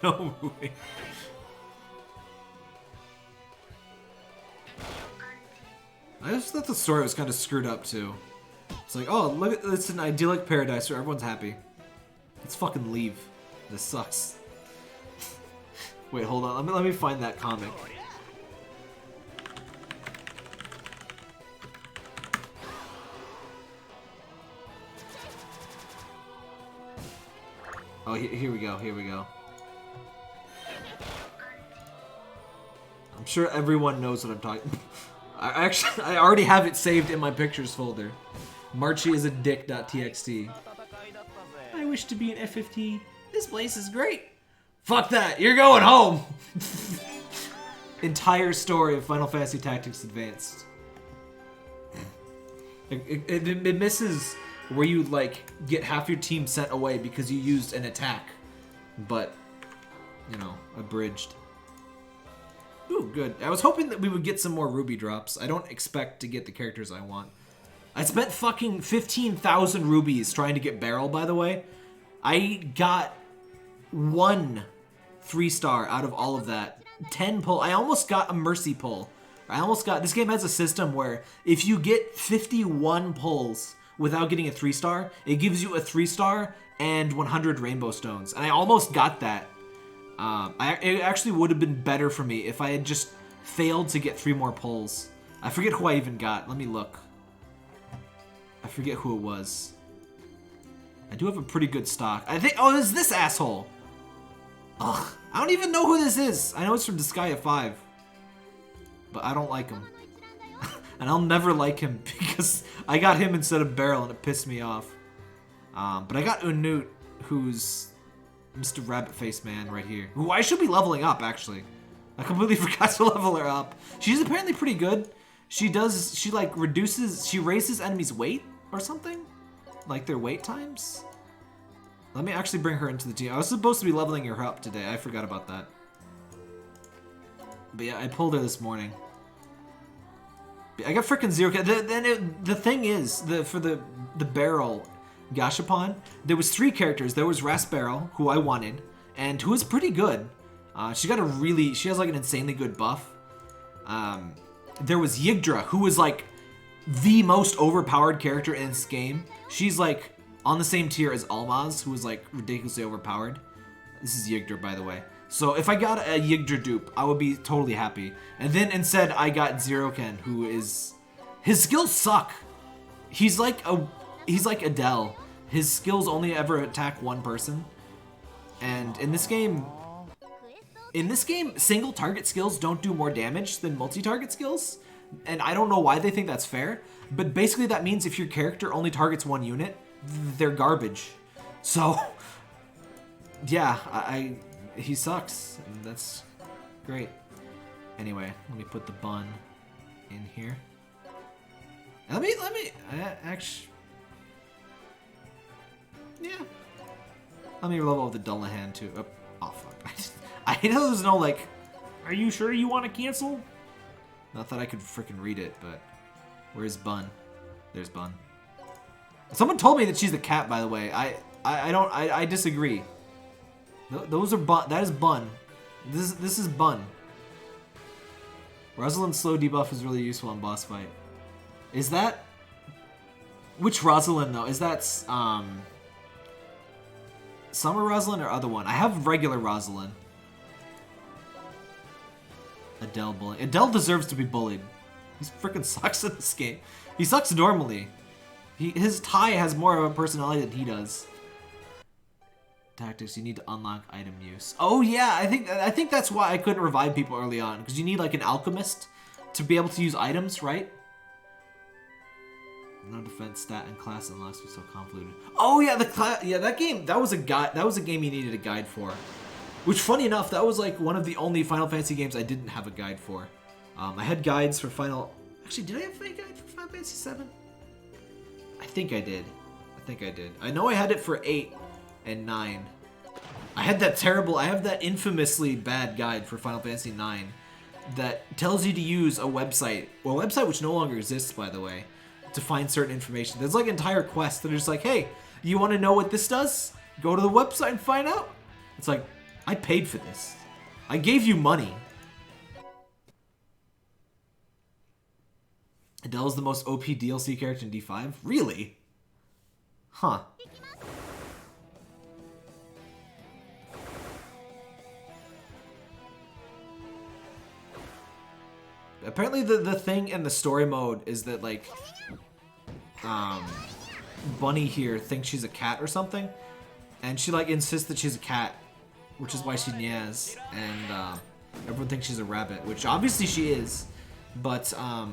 No moving. I just thought the story was kind of screwed up, too. It's like, oh, look, it's an idyllic paradise where everyone's happy. Let's fucking leave. This sucks. Wait, hold on. Let me find that comic. Oh, here we go. Here we go. I'm sure everyone knows what I'm talking. I already have it saved in my pictures folder. Marchie is a dick.txt. I wish to be an F50. This place is great. Fuck that. You're going home. Entire story of Final Fantasy Tactics Advanced. It misses where you like get half your team sent away because you used an attack, but you know, abridged. Ooh, good. I was hoping that we would get some more ruby drops. I don't expect to get the characters I want. I spent fucking 15,000 rubies trying to get Barrel, by the way. I got 1 3-star out of all of that. 10 pull. I almost got a mercy pull. This game has a system where if you get 51 pulls without getting a 3-star, it gives you a 3-star and 100 rainbow stones. And I almost got that. It actually would have been better for me if I had just failed to get 3 more pulls. I forget who I even got. Let me look. I forget who it was. I do have a pretty good stock. I think, oh, it's this asshole. Ugh, I don't even know who this is. I know it's from Disgaea 5. But I don't like him. And I'll never like him because I got him instead of Barrel and it pissed me off. But I got Unut, who's Mr. Rabbit Face Man right here. Who I should be leveling up, actually. I completely forgot to level her up. She's apparently pretty good. She raises enemies' weight or something? Like their wait times? Let me actually bring her into the team. I was supposed to be leveling her up today. I forgot about that. But yeah, I pulled her this morning. I got frickin' 0. The thing is, for the Barrel Gashapon, there was 3 characters. There was Ras Barrel, who I wanted, and who is pretty good. She has like an insanely good buff. There was Yggdra, who was like the most overpowered character in this game. She's like on the same tier as Almaz, who was like ridiculously overpowered. This is Yggdra, by the way. So if I got a Yggdra dupe, I would be totally happy. And then instead, I got Zeroken, who is... His skills suck. He's like Adele. His skills only ever attack 1 person. And in this game, single target skills don't do more damage than multi-target skills. And I don't know why they think that's fair. But basically that means if your character only targets 1 unit, they're garbage. So, yeah, he sucks, and that's great. Anyway, let me put the bun in here. Actually, yeah. Let me level up the Dullahan too. Oh fuck. I know there's no like, are you sure you want to cancel? Not that I could freaking read it, but where's Bun? There's Bun. Someone told me that she's the cat, by the way. I disagree. Those are Bun. That is Bun. This is Bun. Rosalin's slow debuff is really useful on boss fight. Is that... Which Rozalin, though? Is that, Summer Rozalin or other one? I have regular Rozalin. Adele bullying. Adele deserves to be bullied. He freaking sucks in this game. He sucks normally. His tie has more of a personality than he does. Tactics, you need to unlock item use. Oh yeah, I think that's why I couldn't revive people early on, because you need like an alchemist to be able to use items, right? No defense stat and class unlocks was so convoluted. Oh yeah, that game, that was a game you needed a guide for. Which, funny enough, that was like one of the only Final Fantasy games I didn't have a guide for. I had guides for Final... Actually, did I have a guide for Final Fantasy 7? I think I did. I know I had it for 8 and 9. I had that terrible, I have that infamously bad guide for Final Fantasy IX that tells you to use a website which no longer exists, by the way, to find certain information. There's like entire quests that are just like, hey, you want to know what this does? Go to the website and find out. It's like, I paid for this. I gave you money. Adele's the most OP DLC character in D5? Really? Huh. Apparently the thing in the story mode is that, like, Bunny here thinks she's a cat or something, and she, like, insists that she's a cat, which is why she nyaz, and everyone thinks she's a rabbit, which obviously she is, but I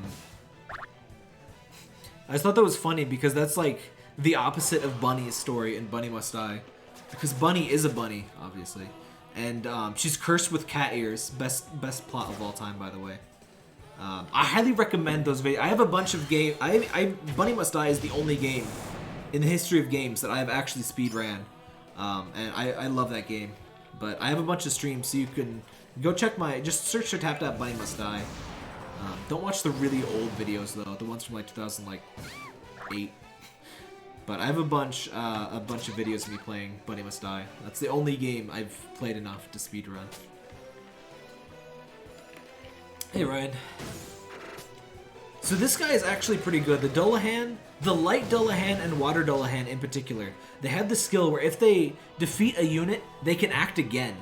just thought that was funny because that's, like, the opposite of Bunny's story in Bunny Must Die, because Bunny is a bunny, obviously, and she's cursed with cat ears. Best plot of all time, by the way. I highly recommend those videos. I have a bunch of games. Bunny Must Die is the only game in the history of games that I have actually speed ran, and I love that game. But I have a bunch of streams, so you can go check just search for Bunny Must Die. Don't watch the really old videos though, the ones from like 2008. But I have a bunch of videos of me playing Bunny Must Die. That's the only game I've played enough to speed run. Hey Ryan. So this guy is actually pretty good. The Dullahan, the light Dullahan and water Dullahan in particular, they have the skill where if they defeat a unit, they can act again,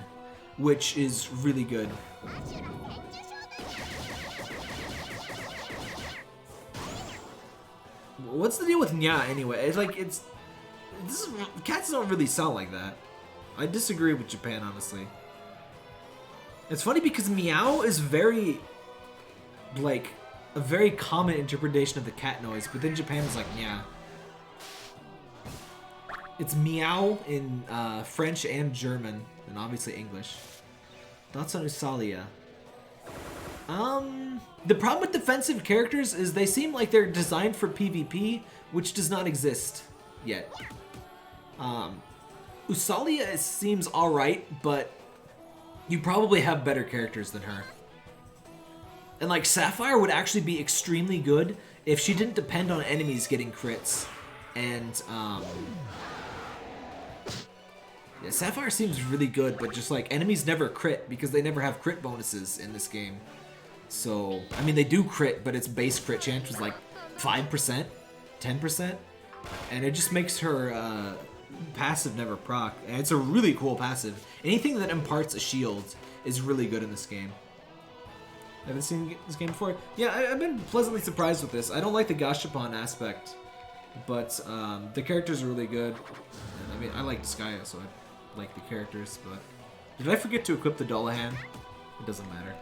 which is really good. What's the deal with Nya anyway? It's like cats don't really sound like that. I disagree with Japan, honestly. It's funny because meow is very, like, a very common interpretation of the cat noise, but then Japan is like, yeah. It's meow in French and German, and obviously English. Thoughts on Usalia? The problem with defensive characters is they seem like they're designed for PvP, which does not exist yet. Usalia seems alright, but you probably have better characters than her. And like Sapphire would actually be extremely good if she didn't depend on enemies getting crits. And yeah, Sapphire seems really good, but just like enemies never crit because they never have crit bonuses in this game. So, I mean, they do crit, but its base crit chance was like 5%, 10%, and it just makes her passive never proc. And it's a really cool passive. Anything that imparts a shield is really good in this game. Haven't seen this game before? Yeah, I've been pleasantly surprised with this. I don't like the gashapon aspect, but the characters are really good. And, I mean, I like Skya, so I like the characters, but did I forget to equip the Dullahan? It doesn't matter.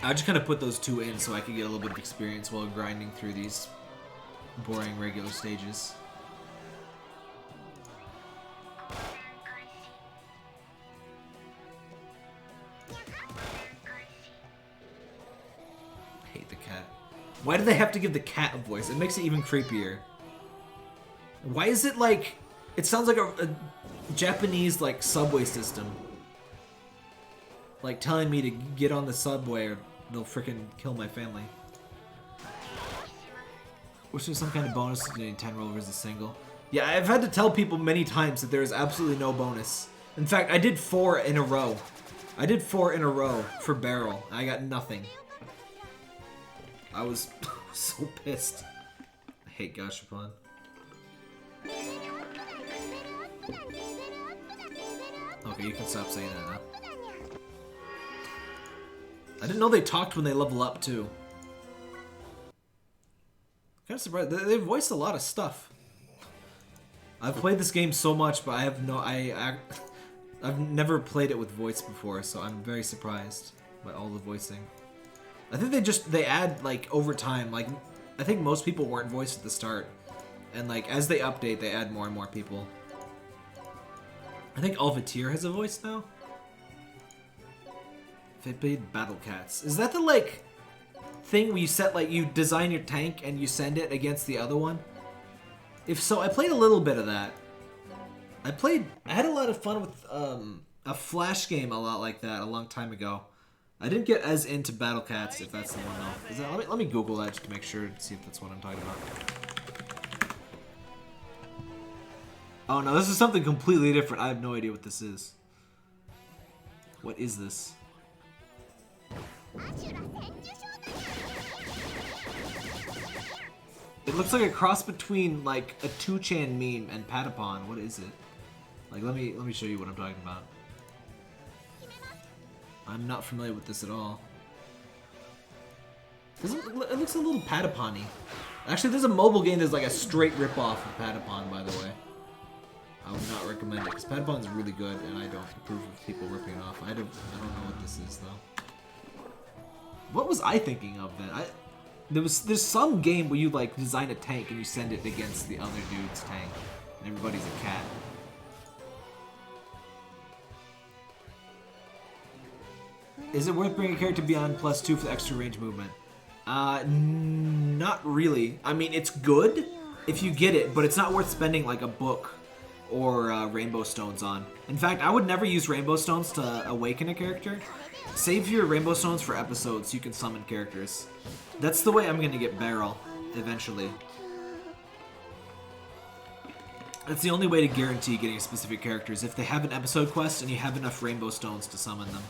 I just kind of put those two in so I could get a little bit of experience while grinding through these boring regular stages. I hate the cat. Why do they have to give the cat a voice? It makes it even creepier. Why is it like... It sounds like a Japanese like subway system. Like telling me to get on the subway or they'll frickin' kill my family. Wish there's some kind of bonus to doing 10 roll versus single. Yeah, I've had to tell people many times that there is absolutely no bonus. In fact, I did 4 in a row. I did 4 in a row for barrel. I got nothing. I was so pissed. I hate gashapon. Okay, you can stop saying that now. I didn't know they talked when they level up, too. Kind of surprised. They voiced a lot of stuff. I've played this game so much, but I have no... I've never played it with voice before, so I'm very surprised by all the voicing. I think they add, like, over time. Like, I think most people weren't voiced at the start. And, like, as they update, they add more and more people. I think Alvitr has a voice now. Fitbit Battle Cats. Is that the, like, thing where you set, like, you design your tank and you send it against the other one? If so, I played a little bit of that. I had a lot of fun with a Flash game a lot like that a long time ago. I didn't get as into Battle Cats, if that's the one though. Is that, let me Google that just to make sure to see if that's what I'm talking about. Oh no, this is something completely different. I have no idea what this is. What is this? It looks like a cross between like a 2chan meme and Patapon. What is it? Like let me show you what I'm talking about. I'm not familiar with this at all. It looks a little Patapon-y. Actually, there's a mobile game that's like a straight ripoff of Patapon, by the way. I would not recommend it because Patapon is really good, and I don't approve of people ripping it off. I don't know what this is though. What was I thinking of then? There's some game where you like design a tank and you send it against the other dude's tank, and everybody's a cat. Is it worth bringing a character beyond +2 for the extra range movement? Not really. I mean, it's good if you get it, but it's not worth spending like a book or rainbow stones on. In fact, I would never use rainbow stones to awaken a character. Save your rainbow stones for episodes so you can summon characters. That's the way I'm gonna get Barrel eventually. That's the only way to guarantee getting specific characters, if they have an episode quest and you have enough rainbow stones to summon them.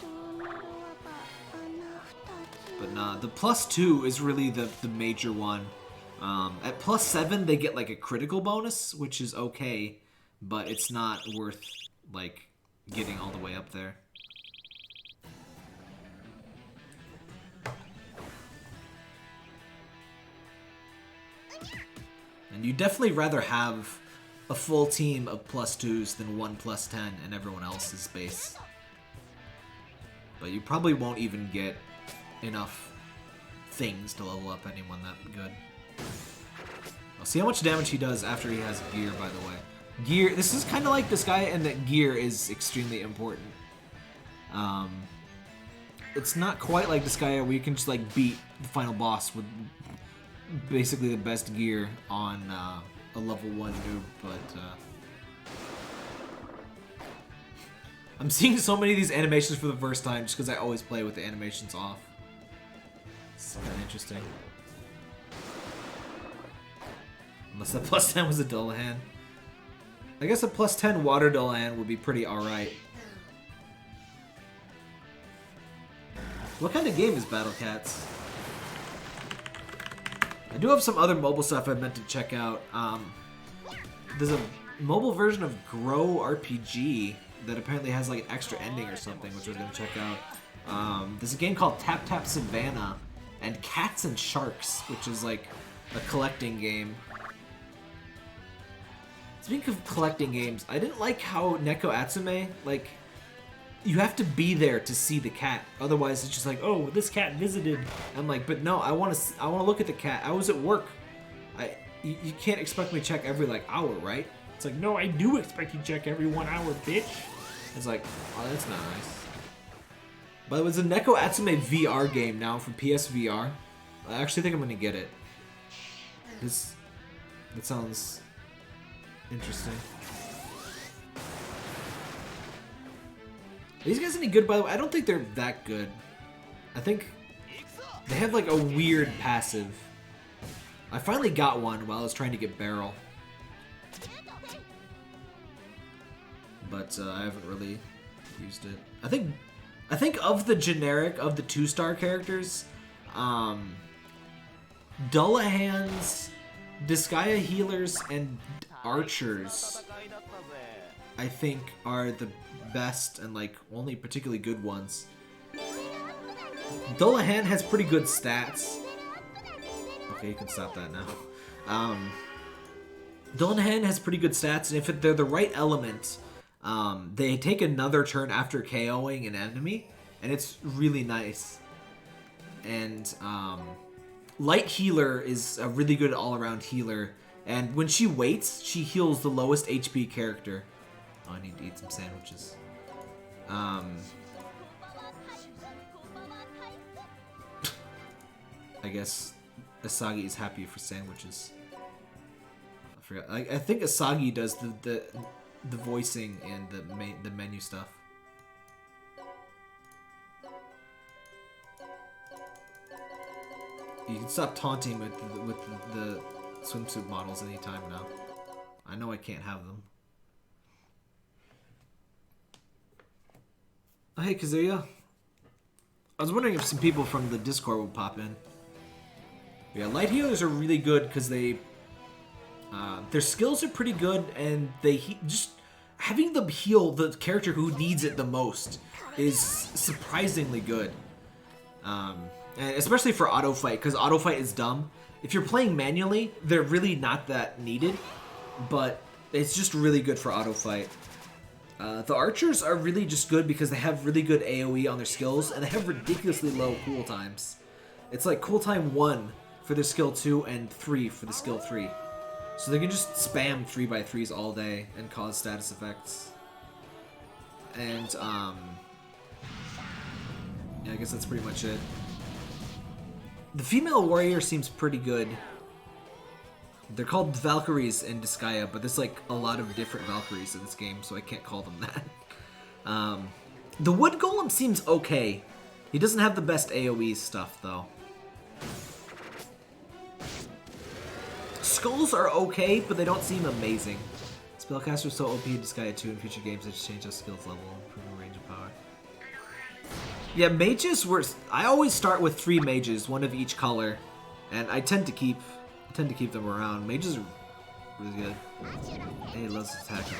But nah, the +2 is really the major one. At +7, they get like a critical bonus, which is okay, but it's not worth like getting all the way up there. And you definitely rather have a full team of +2s than one +10 and everyone else is base. But you probably won't even get enough things to level up anyone that good. I'll see how much damage he does after he has gear, by the way. Gear, this is kind of like this guy in that gear is extremely important. It's not quite like this guy where you can just like beat the final boss with basically the best gear on a level 1 noob, but I'm seeing so many of these animations for the first time just because I always play with the animations off. It's kind of interesting. Unless that +10 was a Dullahan. I guess a +10 water Dullahan would be pretty alright. What kind of game is Battle Cats? I do have some other mobile stuff I meant to check out. There's a mobile version of Grow RPG that apparently has like an extra ending or something, which I was going to check out. There's a game called Tap Tap Savannah and Cats and Sharks, which is like a collecting game. Speaking of collecting games, I didn't like how Neko Atsume, like, you have to be there to see the cat. Otherwise, it's just like, oh, this cat visited. I'm like, but no, I want to look at the cat. I was at work. You can't expect me to check every like hour, right? It's like, no, I do expect you to check every 1 hour, bitch. It's like, oh, that's not nice. By the way, it's a Neko Atsume VR game now from PSVR. I actually think I'm gonna get it. That sounds interesting. Are these guys any good, by the way? I don't think they're that good. I think they have like a weird passive. I finally got one while I was trying to get Barrel. But I haven't really used it. I think of the generic, of the 2-star characters, Dullahans, Disgaea healers, and archers, I think, are the best and like only particularly good ones. Dullahan has pretty good stats. Okay, you can stop that now. Dullahan has pretty good stats, and if they're the right element, they take another turn after KOing an enemy, and it's really nice. And Light Healer is a really good all-around healer, and when she waits, she heals the lowest HP character. Oh, I need to eat some sandwiches. I guess Asagi is happy for sandwiches. forgot. I think Asagi does the voicing and the menu stuff. You can stop taunting with the swimsuit models anytime now. I know I can't have them. Oh, hey, Kazuya. I was wondering if some people from the Discord would pop in. Yeah, light healers are really good because they... their skills are pretty good, and they just... Having them heal the character who needs it the most is surprisingly good. And especially for auto fight, because auto fight is dumb. If you're playing manually, they're really not that needed, but it's just really good for auto fight. The archers are really just good because they have really good AoE on their skills, and they have ridiculously low cooltimes. It's like cooltime 1 for their skill 2 and 3 for the skill 3. So they can just spam 3x3s all day and cause status effects. And, yeah, I guess that's pretty much it. The female warrior seems pretty good. They're called Valkyries in Disgaea, but there's like a lot of different Valkyries in this game, so I can't call them that. The wood golem seems okay. He doesn't have the best AoE stuff, though. Skulls are okay, but they don't seem amazing. Spellcaster is so OP in Disgaea 2 in future games that just change our skills level, improving range and power. Yeah, mages were... I always start with 3 mages, 1 of each color, and I tend to keep them around. Mages are really good. Hey, let's attack him.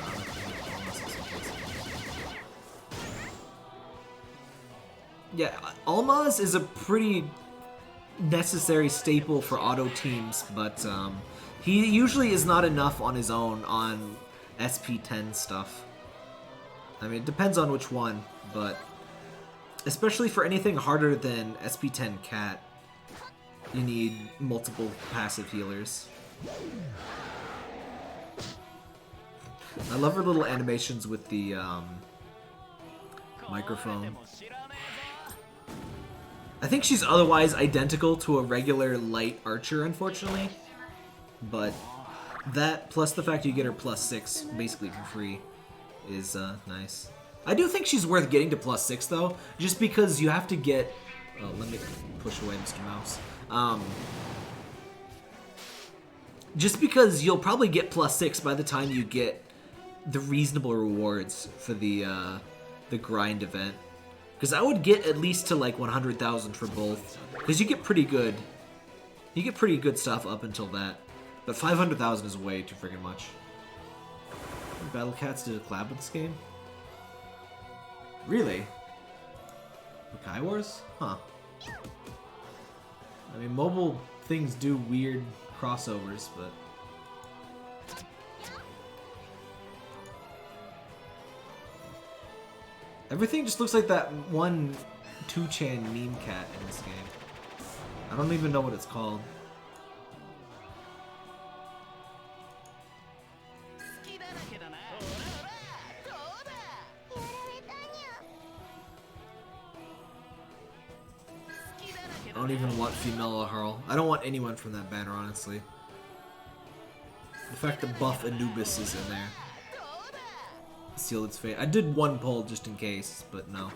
Yeah, Almaz is a pretty necessary staple for auto teams, but he usually is not enough on his own on SP10 stuff. I mean, it depends on which one, but especially for anything harder than SP10 Cat, you need multiple passive healers. I love her little animations with the microphone. I think she's otherwise identical to a regular light archer, unfortunately. But that, plus the fact you get her +6 basically for free, is nice. I do think she's worth getting to +6 though, just because you have to get... Oh, let me push away Mr. Mouse. Just because you'll probably get +6 by the time you get the reasonable rewards for the grind event. Because I would get at least to like 100,000 for both. Because you get pretty good stuff up until that. But 500,000 is way too freaking much. Battle Cats did a collab with this game? Really? Makai Wars? Huh. I mean, mobile things do weird crossovers, but... Everything just looks like that one 2chan meme cat in this game. I don't even know what it's called. I don't even want female Hurl. I don't want anyone from that banner, honestly. The fact that Buff Anubis is in there sealed its fate. I did one poll just in case, but no.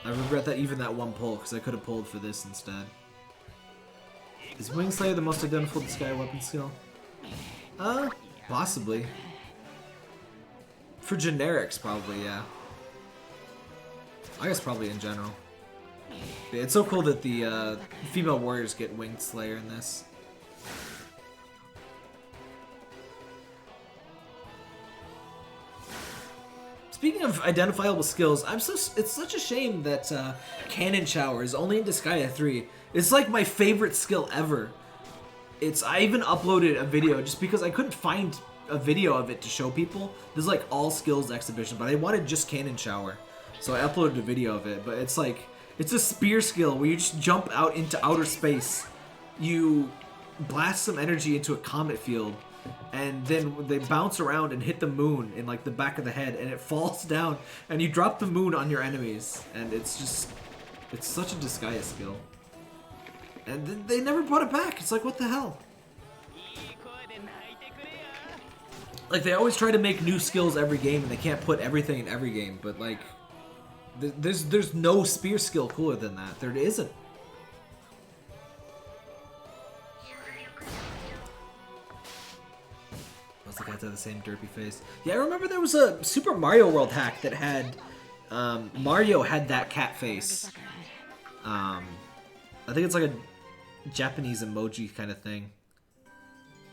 I regret that even that one poll, because I could have polled for this instead. Is Wingslayer the most identical to Sky weapon skill? Possibly. For generics, probably, yeah. I guess probably in general. But it's so cool that the female warriors get Winged Slayer in this. Speaking of identifiable skills, it's such a shame that Cannon Shower is only in Disgaea 3. It's like my favorite skill ever. I even uploaded a video just because I couldn't find a video of it to show people. There's like all skills exhibition, but I wanted just Cannon Shower. So I uploaded a video of it, but it's a spear skill where you just jump out into outer space. You blast some energy into a comet field, and then they bounce around and hit the moon in like the back of the head, and it falls down, and you drop the moon on your enemies, and it's such a Disgaea skill. And they never brought it back. It's like, what the hell? Like, they always try to make new skills every game, and they can't put everything in every game. But, like, there's no spear skill cooler than that. There isn't. Those guys have the same derpy face. Yeah, I remember there was a Super Mario World hack that had... Mario had that cat face. I think it's like a Japanese emoji kind of thing.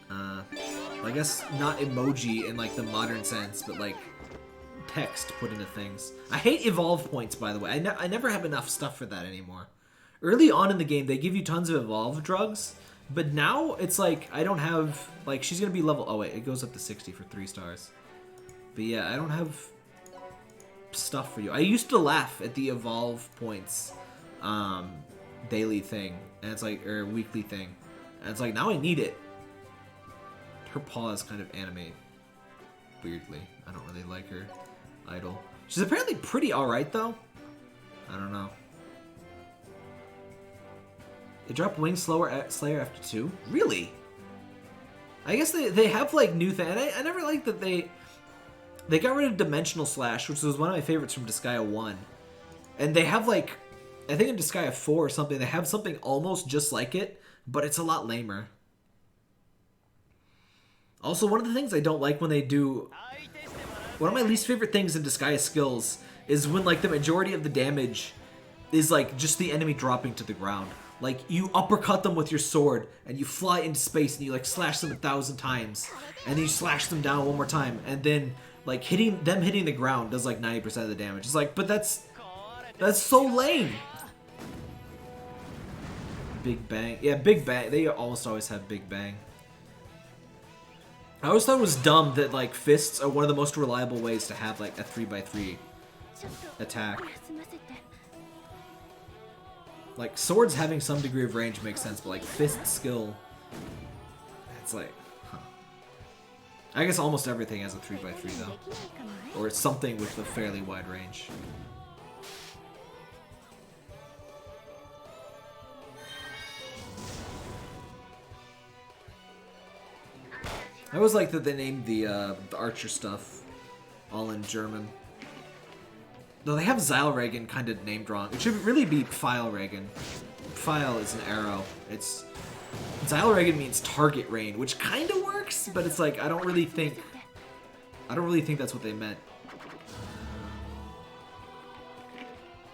I guess not emoji in like the modern sense, but like text put into things. I hate evolve points, by the way. I never have enough stuff for that anymore. Early on in the game, they give you tons of evolve drugs, but now it's like I don't have, like, she's gonna be level, oh wait, it goes up to 60 for 3 stars. But yeah, I don't have stuff for you. I used to laugh at the evolve points daily thing, and it's like, or weekly thing, and it's like, now I need it. Her paws kind of animate weirdly. I don't really like her idol. She's apparently pretty alright though. I don't know. They drop Wing Slayer after 2? Really? I guess they have like new thing. I never liked that they got rid of Dimensional Slash, which was one of my favorites from Disgaea 1. And they have like, I think in Disgaea 4 or something, they have something almost just like it, but it's a lot lamer. Also, one of the things I don't like when they do... One of my least favorite things in Disgaea skills is when, like, the majority of the damage is, like, just the enemy dropping to the ground. Like, you uppercut them with your sword, and you fly into space, and you, like, slash them 1,000 times. And then you slash them down one more time, and then, like, hitting the ground does, like, 90% of the damage. It's like, but that's so lame! Big Bang. Yeah, Big Bang. They almost always have Big Bang. I always thought it was dumb that, like, fists are one of the most reliable ways to have, like, a 3x3 attack. Like, swords having some degree of range makes sense, but, like, fist skill, it's like, huh. I guess almost everything has a 3x3, though. Or it's something with a fairly wide range. I always like that they named the archer stuff all in German. Though they have Xylregen kind of named wrong. It should really be Pfeilregen. Pfeil is an arrow. Xylregen means target range, which kind of works, but it's like I don't really think that's what they meant.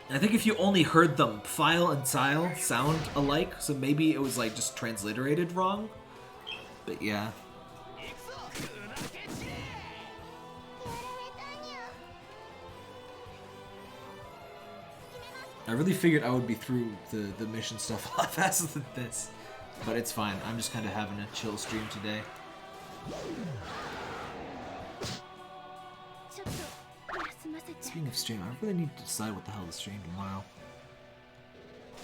I think if you only heard them, Pfeil and Xyl sound alike, so maybe it was like just transliterated wrong. But yeah. I really figured I would be through the mission stuff a lot faster than this. But it's fine. I'm just kind of having a chill stream today. Speaking of stream, I really need to decide what the hell to stream tomorrow.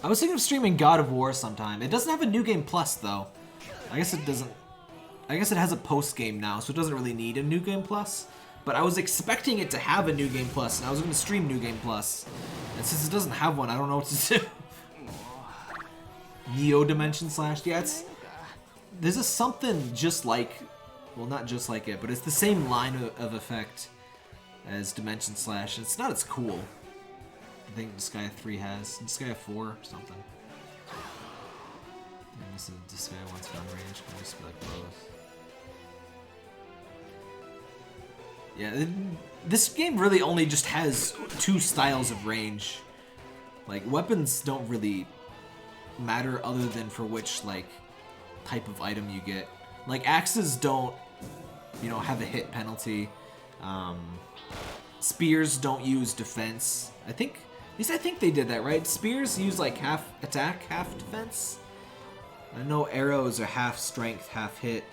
I was thinking of streaming God of War sometime. It doesn't have a New Game Plus, though. I guess it doesn't... I guess it has a post-game now, so it doesn't really need a New Game Plus. But I was expecting it to have a New Game Plus, and I was going to stream New Game Plus. And since it doesn't have one, I don't know what to do. Neo Dimension Slash. Yeah, there's a something just like... Well, not just like it, but it's the same line of effect as Dimension Slash. It's not as cool. I think Disgaea 3 has. Disgaea 4 or something. And this is Disgaea 1's gun range. Can just be like both. Yeah, this game really only just has 2 styles of range. Like, weapons don't really matter other than for which, like, type of item you get. Like, axes don't, you know, have a hit penalty. Spears don't use defense. At least I think they did that, right? Spears use, like, half attack, half defense. I know arrows are half strength, half hit.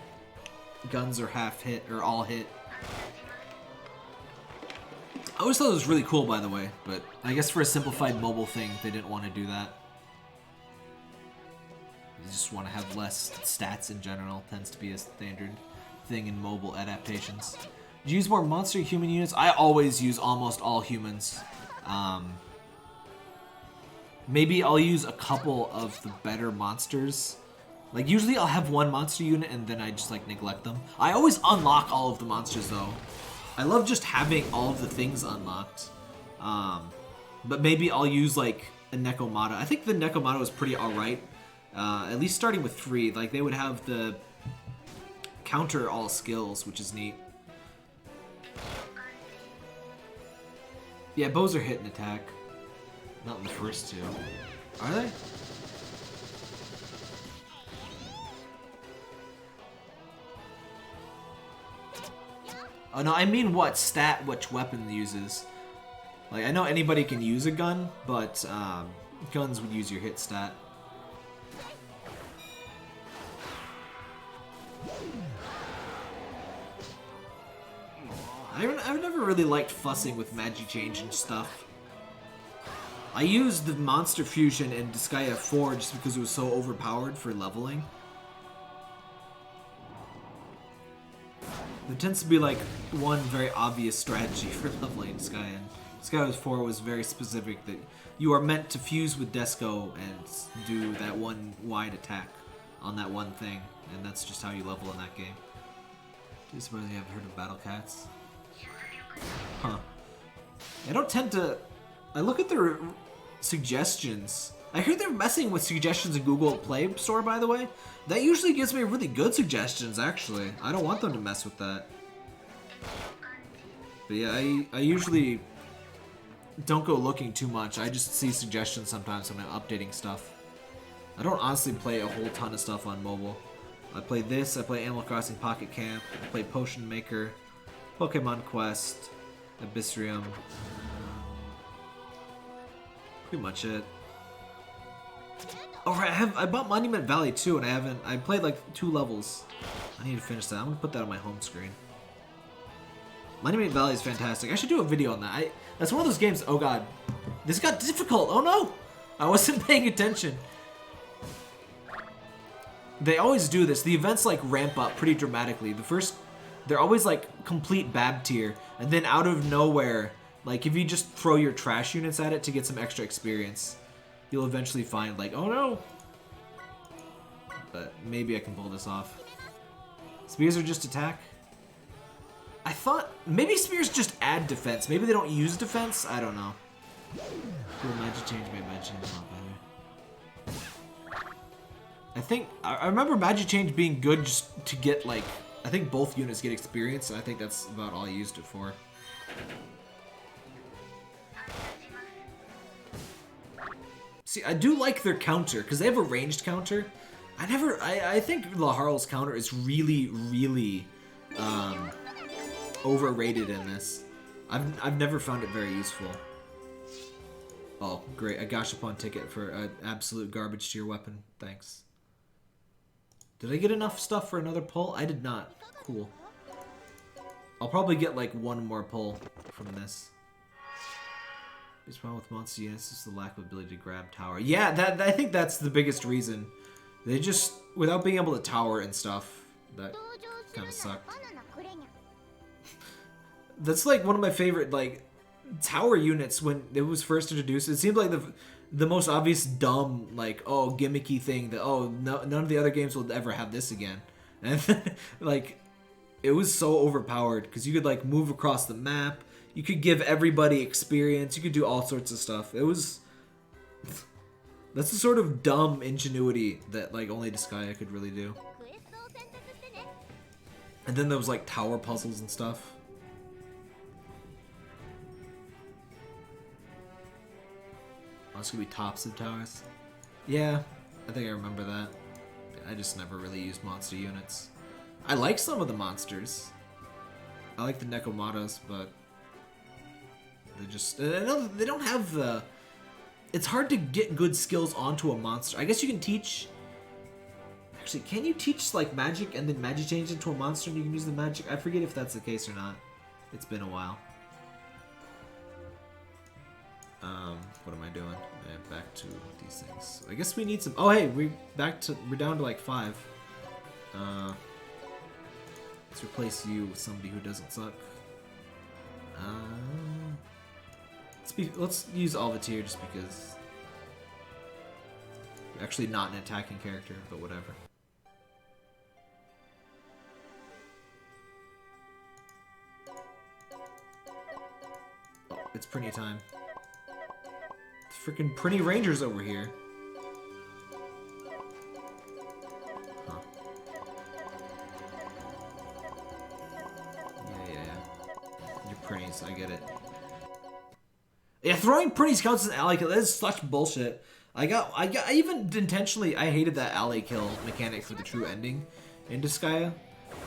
Guns are half hit, or all hit. I always thought it was really cool, by the way, but I guess for a simplified mobile thing, they didn't want to do that. You just want to have less stats in general. Tends to be a standard thing in mobile adaptations. Do you use more monster human units? I always use almost all humans. maybe I'll use a couple of the better monsters. Like, usually I'll have one monster unit and then I just, like, neglect them. I always unlock all of the monsters, though. I love just having all of the things unlocked. But maybe I'll use, like, a Nekomata. I think the Nekomata is pretty alright. At least starting with 3. Like, they would have the counter all skills, which is neat. Yeah, bows are hit and attack. Not in the first 2. Are they? Oh no, I mean what stat which weapon uses. Like, I know anybody can use a gun, but guns would use your hit stat. I've never really liked fussing with Magi-Change and stuff. I used the Monster Fusion in Disgaea 4 just because it was so overpowered for leveling. There tends to be like one very obvious strategy for leveling Disgaea. Disgaea 4 was very specific that you are meant to fuse with Desco and do that one wide attack on that one thing, and that's just how you level in that game. Do you suppose you haven't heard of Battle Cats? Huh. I don't tend to... I look at their suggestions. I hear they're messing with suggestions in Google Play Store, by the way. That usually gives me really good suggestions, actually. I don't want them to mess with that. But yeah, I usually don't go looking too much. I just see suggestions sometimes when I'm updating stuff. I don't honestly play a whole ton of stuff on mobile. I play this, I play Animal Crossing Pocket Camp, I play Potion Maker, Pokemon Quest, Abyssrium. Pretty much it. Oh right, I bought Monument Valley too, and I played like 2 levels. I need to finish that. I'm gonna put that on my home screen. Monument Valley is fantastic. I should do a video on that. That's one of those games, oh god. This got difficult, oh no! I wasn't paying attention. They always do this. The events like ramp up pretty dramatically. They're always like complete bab tier, and then out of nowhere, like if you just throw your trash units at it to get some extra experience, you'll eventually find like, oh no! But maybe I can pull this off. Spears are just attack? I thought, maybe spears just add defense. Maybe they don't use defense? I don't know. Cool, Magi-Change made Magi-Change a lot better. I think, I remember Magi-Change being good just to get like, I think both units get experience, and I think that's about all I used it for. See, I do like their counter, because they have a ranged counter. I think Laharl's counter is really, really overrated in this. I've never found it very useful. Oh, great, a Gashapon ticket for an absolute garbage tier weapon. Thanks. Did I get enough stuff for another pull? I did not. Cool. I'll probably get like 1 more pull from this. Biggest problem with monster units is the lack of ability to grab tower. Yeah, I think that's the biggest reason. They just, without being able to tower and stuff, that kind of sucked. That's like one of my favorite like tower units when it was first introduced. It seemed like the most obvious dumb like gimmicky thing that none of the other games will ever have this again. And then, like it was so overpowered because you could like move across the map. You could give everybody experience. You could do all sorts of stuff. It was... That's the sort of dumb ingenuity that like only Disgaea could really do. And then there was like tower puzzles and stuff. Oh, it's gonna be tops of towers. Yeah, I think I remember that. I just never really used monster units. I like some of the monsters. I like the Nekomatas, but they don't have the... It's hard to get good skills onto a monster. I guess you can teach... Actually, can you teach like magic and then Magi-Change into a monster and you can use the magic? I forget if that's the case or not. It's been a while. What am I doing? Back to these things. I guess we need some... Oh hey, we're down to like 5. Let's replace you with somebody who doesn't suck. Let's use Alvitr just because Actually not an attacking character, but whatever. Oh, it's Prinny time. Freaking Prinny Rangers over here. Huh. Yeah. You're Prinnies, I get it. Yeah, throwing Prinnies counts as ally kill. That is such bullshit. I even intentionally, I hated that ally kill mechanic for the true ending in Disgaea.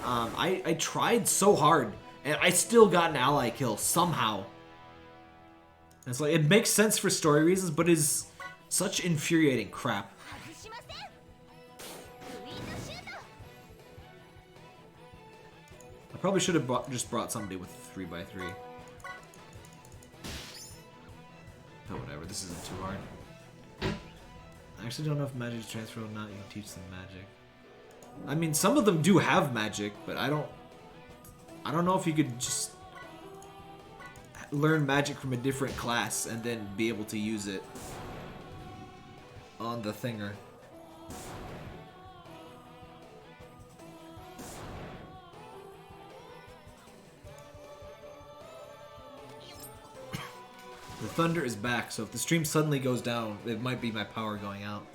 I tried so hard, and I still got an ally kill somehow. It's like, it makes sense for story reasons, but is such infuriating crap. I probably should have just brought somebody with 3x3. But whatever, this isn't too hard. I actually don't know if magic is transferable or not. You can teach them magic. I mean, some of them do have magic, but I don't know if you could just learn magic from a different class and then be able to use it on the thinger. The thunder is back, so if the stream suddenly goes down, it might be my power going out.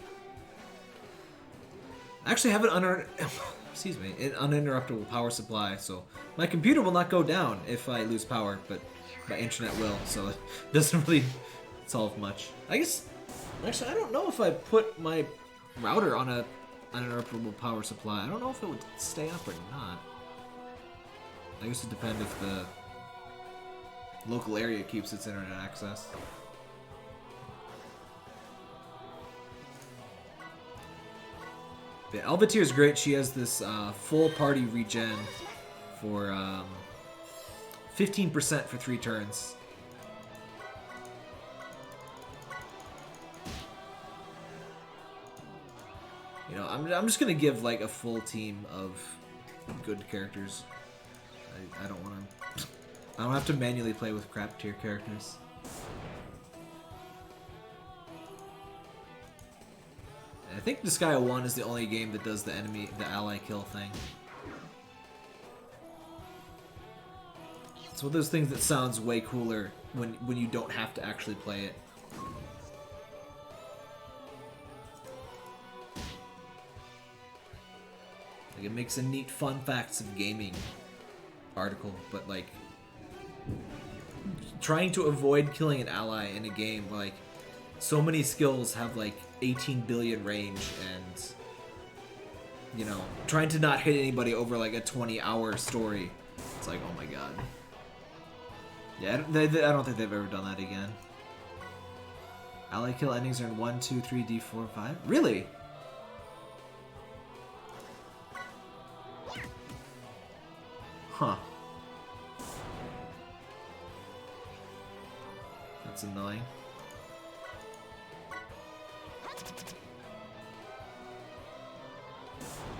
I actually have an uninterruptible power supply, so my computer will not go down if I lose power, but my internet will, so it doesn't really solve much. I guess, actually, I don't know if I put my router on a uninterruptible power supply. I don't know if it would stay up or not. I guess it depends if the local area keeps its internet access. Yeah, Alvitr is great. She has this full party regen for 15% for 3 turns. You know, I'm just gonna give like a full team of good characters. I don't want to. I don't have to manually play with crap tier characters. I think Disgaea 1 is the only game that does the ally kill thing. It's one of those things that sounds way cooler when you don't have to actually play it. Like, it makes a neat fun facts of gaming article, but like trying to avoid killing an ally in a game where like so many skills have like 18 billion range, and you know, trying to not hit anybody over like a 20-hour story, it's like, oh my god. Yeah, I don't think they've ever done that again. Ally kill endings are in 1, 2, 3, D4, 5. Really? Huh. That's annoying.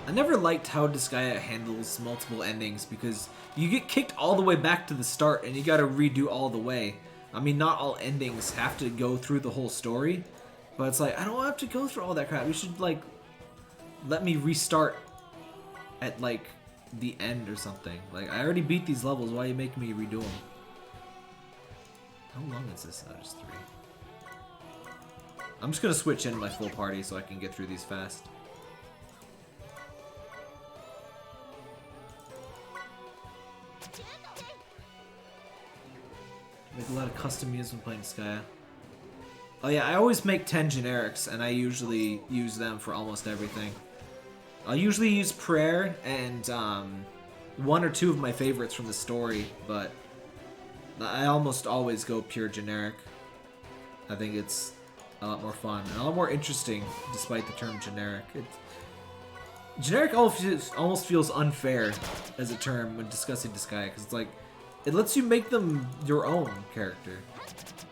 I never liked how Disgaea handles multiple endings because you get kicked all the way back to the start and you gotta redo all the way. I mean, not all endings have to go through the whole story, but it's like, I don't have to go through all that crap. You should, like, let me restart at, like, the end or something. Like, I already beat these levels, why are you making me redo them? How long is this? Oh, just 3. I'm just gonna switch in my full party so I can get through these fast. Make a lot of custom music when playing Disgaea. Oh yeah, I always make 10 generics, and I usually use them for almost everything. I'll usually use Prayer and 1 or 2 of my favorites from the story, but I almost always go pure generic. I think it's a lot more fun and a lot more interesting, despite the term generic. Generic almost feels unfair as a term when discussing Disgaea, because it's like, it lets you make them your own character.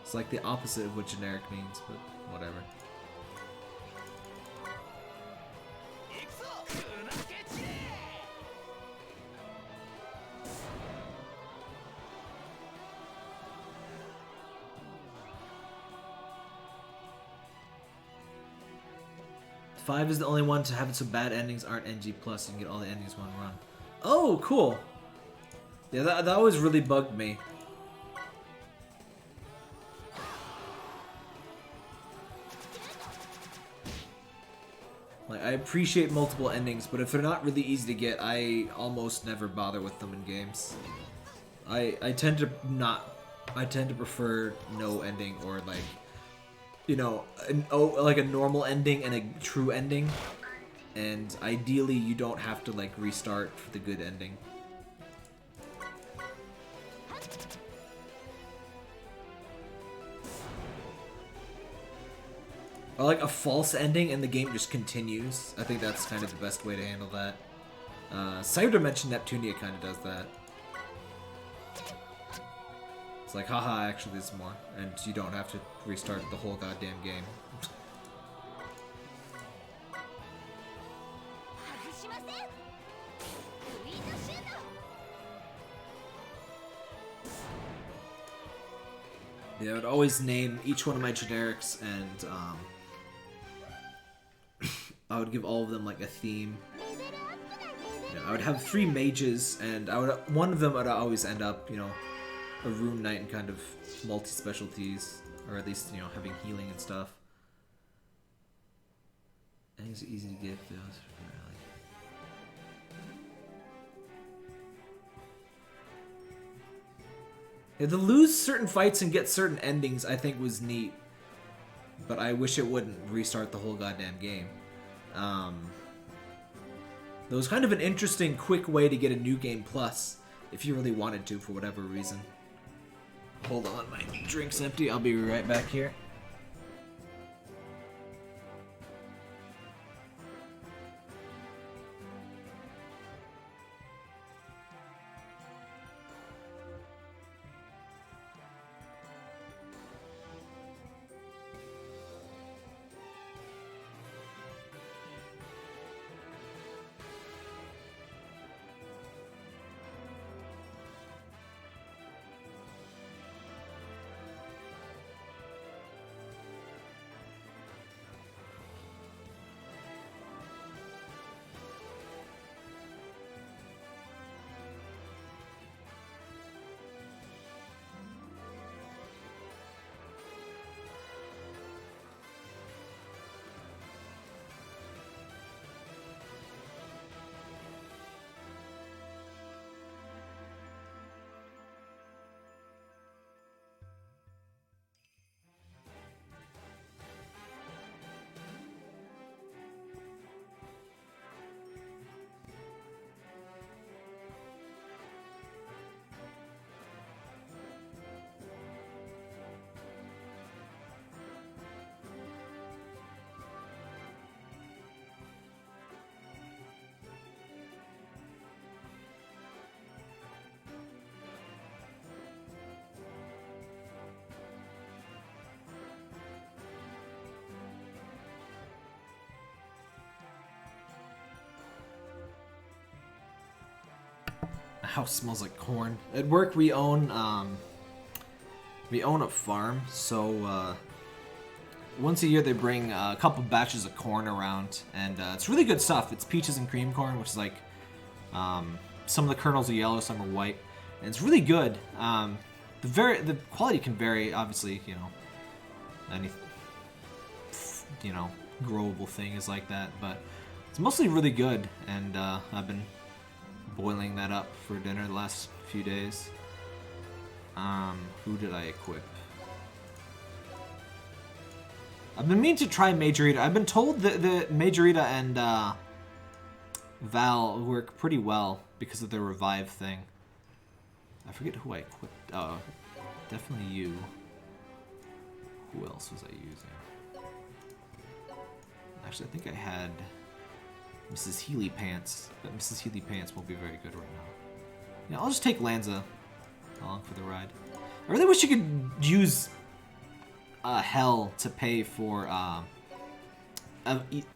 It's like the opposite of what generic means, but whatever. 5 is the only one to have it so bad endings aren't NG+. You can get all the endings one run. Oh, cool. Yeah, that always really bugged me. Like, I appreciate multiple endings, but if they're not really easy to get, I almost never bother with them in games. I tend to prefer no ending, or like, you know, like a normal ending and a true ending. And ideally, you don't have to like restart for the good ending. Or like a false ending and the game just continues. I think that's kind of the best way to handle that. Cyber mentioned Neptunia kind of does that. It's like, haha, actually there's more. And you don't have to restart the whole goddamn game. Yeah, I would always name each one of my generics, and I would give all of them like a theme. You know, I would have 3 mages, and one of them would always end up, you know, a rune knight and kind of multi-specialties, or at least, you know, having healing and stuff. I think it's easy to get those. Yeah, to lose certain fights and get certain endings, I think was neat, but I wish it wouldn't restart the whole goddamn game. That was kind of an interesting, quick way to get a new game plus, if you really wanted to, for whatever reason. Hold on, my drink's empty. I'll be right back here. House smells like corn. At work we own a farm, so once a year they bring a couple batches of corn around, and it's really good stuff. It's peaches and cream corn, which is like some of the kernels are yellow, some are white, and it's really good. The quality can vary, obviously. You know, any growable thing is like that, but it's mostly really good, and I've been boiling that up for dinner the last few days. Who did I equip? I've been meaning to try Majorita. I've been told that the Majorita and Val work pretty well because of their revive thing. I forget who I equipped. Oh, definitely you. Who else was I using? Actually, I think I had Mrs. Healy Pants, but Mrs. Healy Pants won't be very good right now. Yeah, I'll just take Lanza along for the ride. I really wish you could use Hell to pay for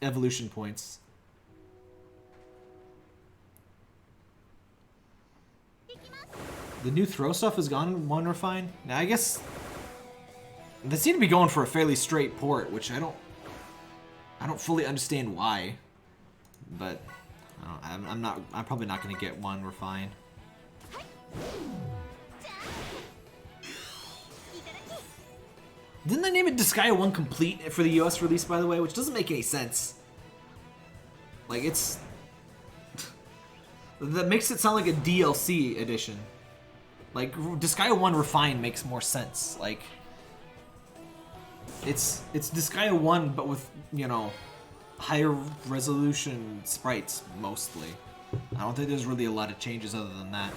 evolution points. The new throw stuff is gone in One Refine. Now I guess they seem to be going for a fairly straight port, which I I don't fully understand why, but I'm probably not gonna get one refined. Didn't they name it Disgaea 1 Complete for the US release, by the way? Which doesn't make any sense. Like, it's... that makes it sound like a DLC edition. Like, Disgaea 1 Refined makes more sense. Like, it's Disgaea 1, but with, you know, higher resolution sprites, mostly. I don't think there's really a lot of changes other than that.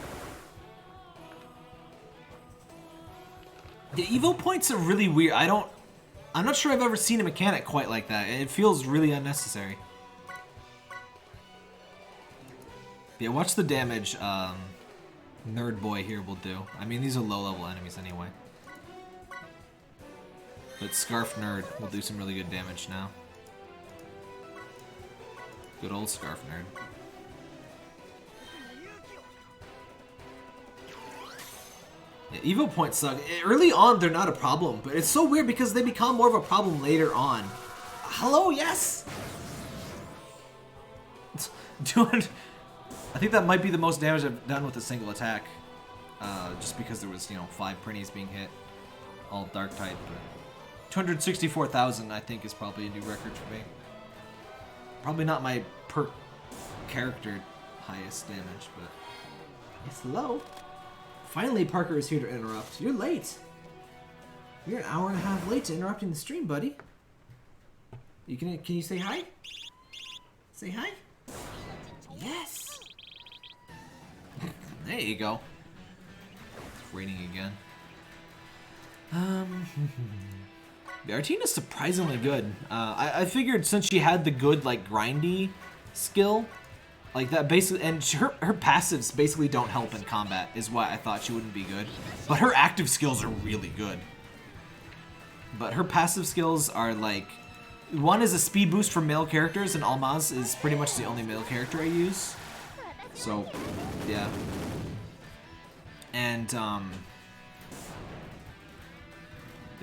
The Evo points are really weird. I'm not sure I've ever seen a mechanic quite like that. It feels really unnecessary. Yeah, watch the damage Nerd Boy here will do. I mean, these are low-level enemies anyway. But Scarf Nerd will do some really good damage now. Good old Scarf Nerd. Yeah, Evo points suck. Early on, they're not a problem, but it's so weird because they become more of a problem later on. Hello, yes! 200... I think that might be the most damage I've done with a single attack. Just because there was, you know, 5 Prinnies being hit. All dark type. But 264,000, I think, is probably a new record for me. Probably not my per character highest damage, but it's low. Finally, Parker is here to interrupt. You're late. You're an hour and a half late to interrupting the stream, buddy. Can you say hi? Say hi? Yes. There you go. It's raining again. Yeah, Artina's surprisingly good. I figured since she had the good, like, grindy skill, like that basically, and her passives basically don't help in combat, is why I thought she wouldn't be good. But her active skills are really good. But her passive skills are like, one is a speed boost for male characters, and Almaz is pretty much the only male character I use. So, yeah. And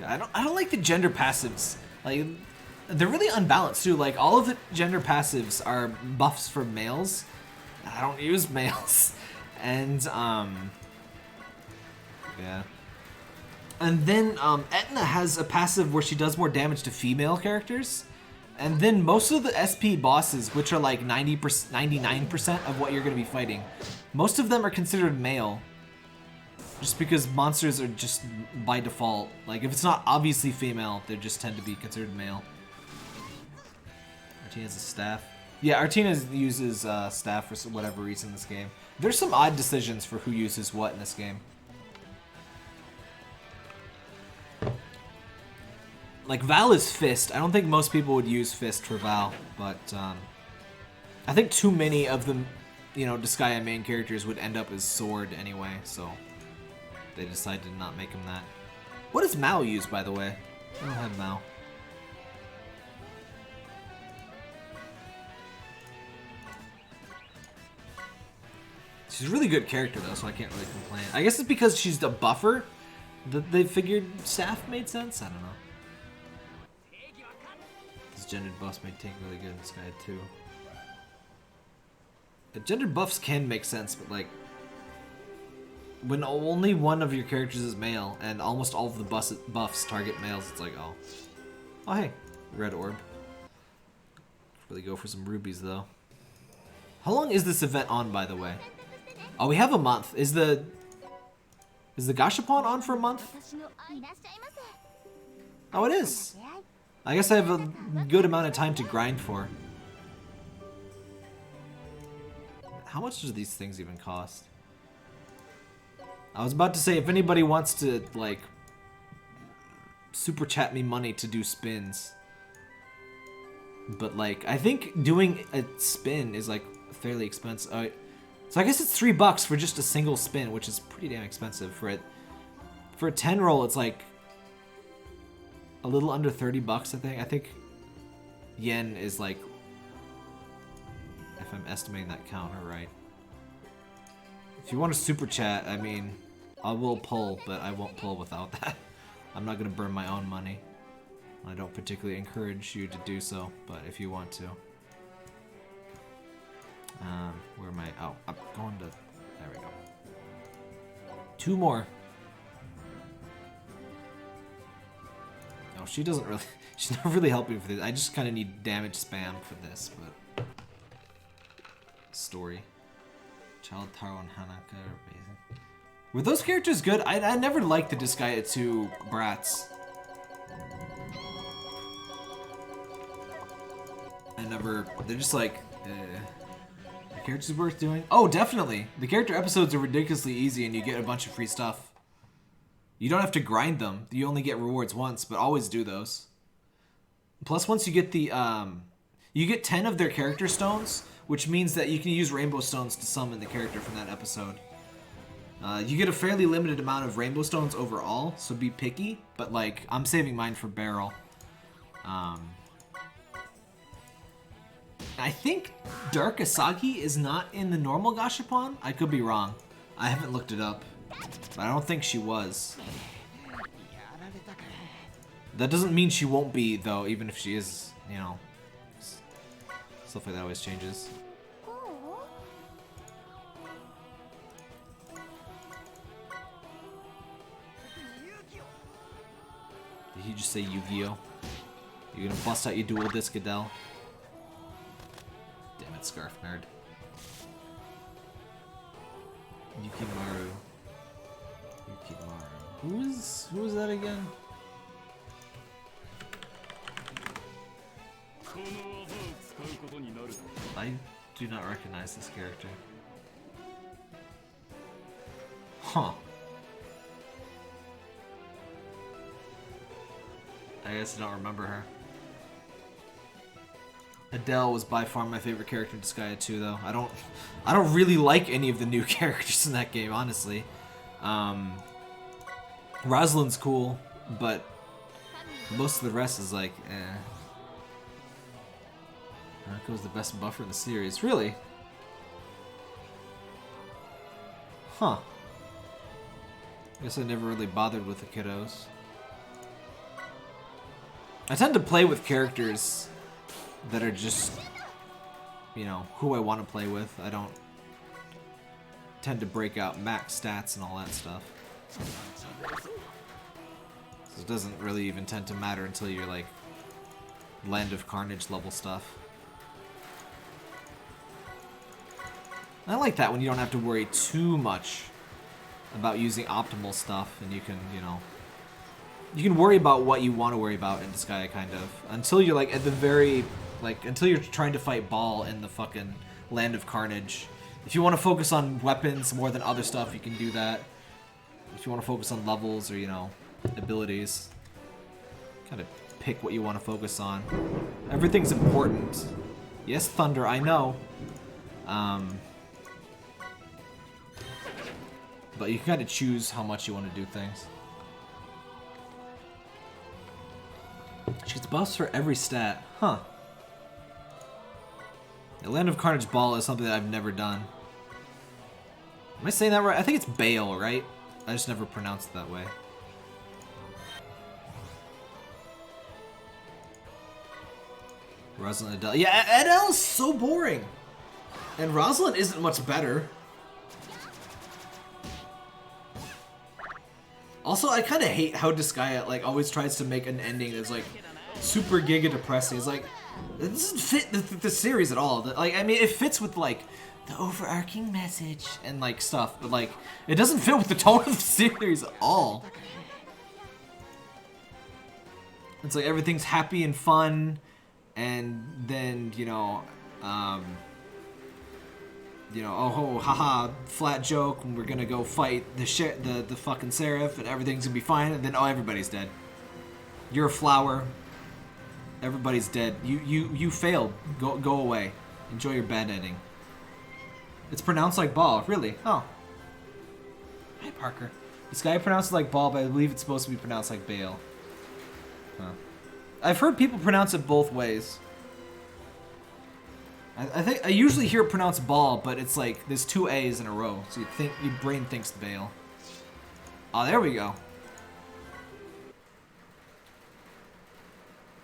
I don't like the gender passives. Like, they're really unbalanced too. Like, all of the gender passives are buffs for males. I don't use males. And yeah. And then Etna has a passive where she does more damage to female characters. And then most of the SP bosses, which are like 99% of what you're going to be fighting, most of them are considered male. Just because monsters are just by default, like if it's not obviously female, they just tend to be considered male. Artina's a staff. Yeah, Artina uses staff for whatever reason in this game. There's some odd decisions for who uses what in this game. Like, Val is Fist. I don't think most people would use Fist for Val, but I think too many of the, you know, Disgaea main characters would end up as Sword anyway, so they decided to not make him that. What does Mao use, by the way? I don't have Mao. She's a really good character, though, so I can't really complain. I guess it's because she's the buffer that they figured staff made sense? I don't know. These gendered buffs may take really good in this guy, too. The gendered buffs can make sense, but, like, when only one of your characters is male and almost all of the buffs target males, it's like, oh. Oh, hey. Red orb. Really go for some rubies, though. How long is this event on, by the way? Oh, we have a month. Is the Gashapon on for a month? Oh, it is. I guess I have a good amount of time to grind for. How much do these things even cost? I was about to say, if anybody wants to, like, super chat me money to do spins. But, like, I think doing a spin is, like, fairly expensive. So I guess it's $3 for just a single spin, which is pretty damn expensive for it. For a 10 roll, it's like a little under $30, I think. I think yen is like, if I'm estimating that counter right. If you want to super chat, I mean, I will pull, but I won't pull without that. I'm not gonna burn my own money. I don't particularly encourage you to do so, but if you want to. Where am I? Oh, I'm going to... There we go. 2 more. No, she doesn't really... She's not really helping for this. I just kind of need damage spam for this, but... Story. Child Taro and Hanaka are amazing. Were those characters good? I never liked the Disgaea 2 brats. They're just like, the characters worth doing? Oh, definitely. The character episodes are ridiculously easy and you get a bunch of free stuff. You don't have to grind them. You only get rewards once, but always do those. Plus, once you get the, you get 10 of their character stones, which means that you can use rainbow stones to summon the character from that episode. You get a fairly limited amount of rainbow stones overall, so be picky, but like, I'm saving mine for Barrel. I think Dark Asagi is not in the normal Gashapon. I could be wrong. I haven't looked it up, but I don't think she was. That doesn't mean she won't be, though, even if she is, you know. Stuff like that always changes. Did he just say Yu-Gi-Oh? You're gonna bust out your dual disc, Adele? Damn it, Scarf Nerd. Yukimaru. Yukimaru. Who is that again? I do not recognize this character. Huh. I guess I don't remember her. Adele was by far my favorite character in Disgaea 2, though. I don't really like any of the new characters in that game, honestly. Rosalin's cool, but most of the rest is like, eh. Naruko's the best buffer in the series. Really? Huh. Guess I never really bothered with the kiddos. I tend to play with characters that are just, you know, who I want to play with. I don't tend to break out max stats and all that stuff. So it doesn't really even tend to matter until you're like Land of Carnage level stuff. I like that when you don't have to worry too much about using optimal stuff and you can, you know, you can worry about what you want to worry about in Disgaea, kind of. Until you're like at the very, like, until you're trying to fight Ball in the fucking Land of Carnage. If you want to focus on weapons more than other stuff, you can do that. If you want to focus on levels or, you know, abilities, kind of pick what you want to focus on. Everything's important. Yes, Thunder, I know. But you can kind of choose how much you want to do things. She gets buffs for every stat. Huh. The Land of Carnage Ball is something that I've never done. Am I saying that right? I think it's Bale, right? I just never pronounced it that way. Rozalin, Adele. Yeah, Adele's so boring. And Rozalin isn't much better. Also, I kind of hate how Disgaea like always tries to make an ending that's like super giga depressing. It's like, it doesn't fit the series at all. Like, I mean, it fits with like the overarching message and like stuff, but like it doesn't fit with the tone of the series at all. It's like everything's happy and fun, and then oh haha, flat joke, and we're gonna go fight the fucking Seraph, and everything's gonna be fine, and then oh, everybody's dead. You're a flower. Everybody's dead. You failed. Go away. Enjoy your bad ending. It's pronounced like ball, really? Oh. Hi, Parker. This guy pronounced it like ball, but I believe it's supposed to be pronounced like Bale. Huh. I've heard people pronounce it both ways. I think I usually hear it pronounced ball, but it's like there's 2 A's in a row, so your brain thinks Bale. Oh, there we go.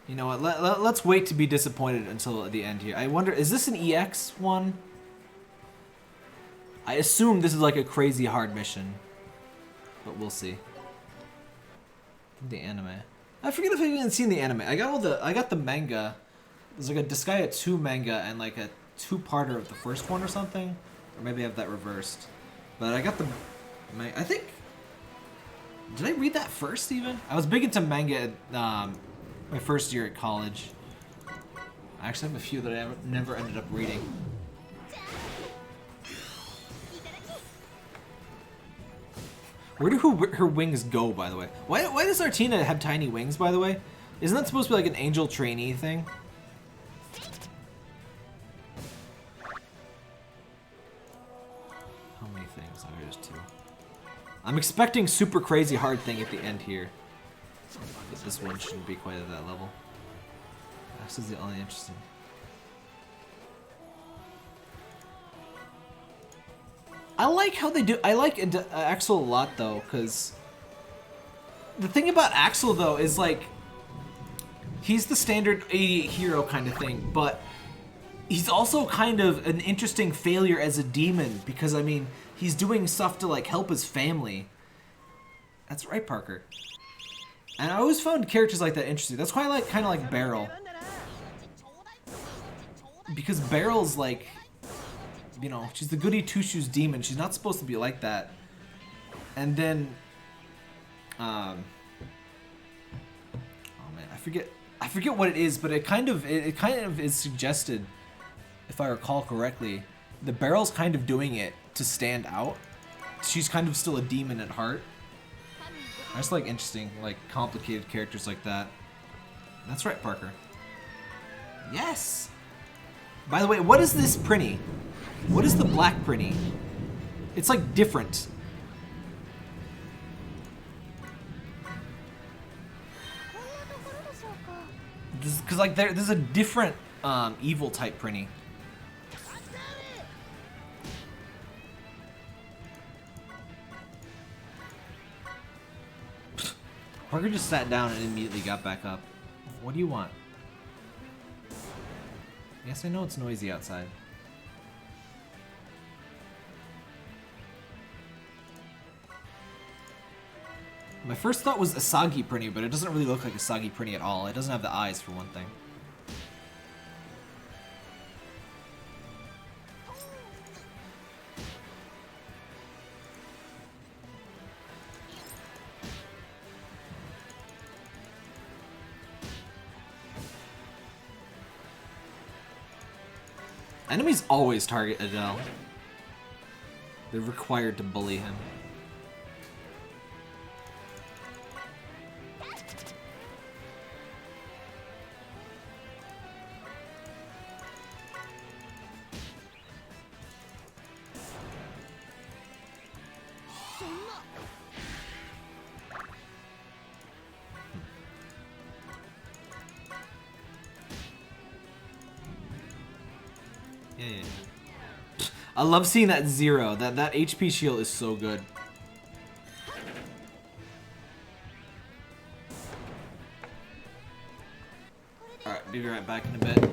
You know what? Let's wait to be disappointed until the end here. I wonder, is this an EX one? I assume this is like a crazy hard mission, but we'll see. The anime. I forget if I've even seen the anime. I got the manga. There's like a Disgaea 2 manga and like a 2-parter of the first one or something, or maybe I have that reversed. But I got the, I think. Did I read that first even? I was big into manga at my first year at college. I actually have a few that I never ended up reading. Where do her wings go, by the way? Why does Artina have tiny wings, by the way? Isn't that supposed to be like an angel trainee thing? How many things? Oh, there's 2. I'm expecting super crazy hard thing at the end here. But this one shouldn't be quite at that level. This is the only interesting. I like how they do. I like Axel a lot though, because the thing about Axel though is like he's the standard 88 hero kind of thing, but he's also kind of an interesting failure as a demon because I mean he's doing stuff to like help his family. That's right, Parker. And I always found characters like that interesting. That's why I like kind of like Beryl, because Beryl's like, you know, she's the goody two-shoes demon. She's not supposed to be like that. And then, oh man, I forget what it is, but it kind of is suggested, if I recall correctly, the Beryl's kind of doing it to stand out. She's kind of still a demon at heart. I just like interesting, like complicated characters like that. That's right, Parker. Yes. By the way, what is this Prinny? What is the black Prinny? It's like different. Because like there's a different evil type Prinny. Parker just sat down and immediately got back up. What do you want? Yes, I know it's noisy outside. My first thought was Asagi Prinny, but it doesn't really look like Asagi Prinny at all. It doesn't have the eyes, for one thing. Enemies always target Adele. They're required to bully him. I love seeing that 0. That HP shield is so good. Alright, be right back in a bit.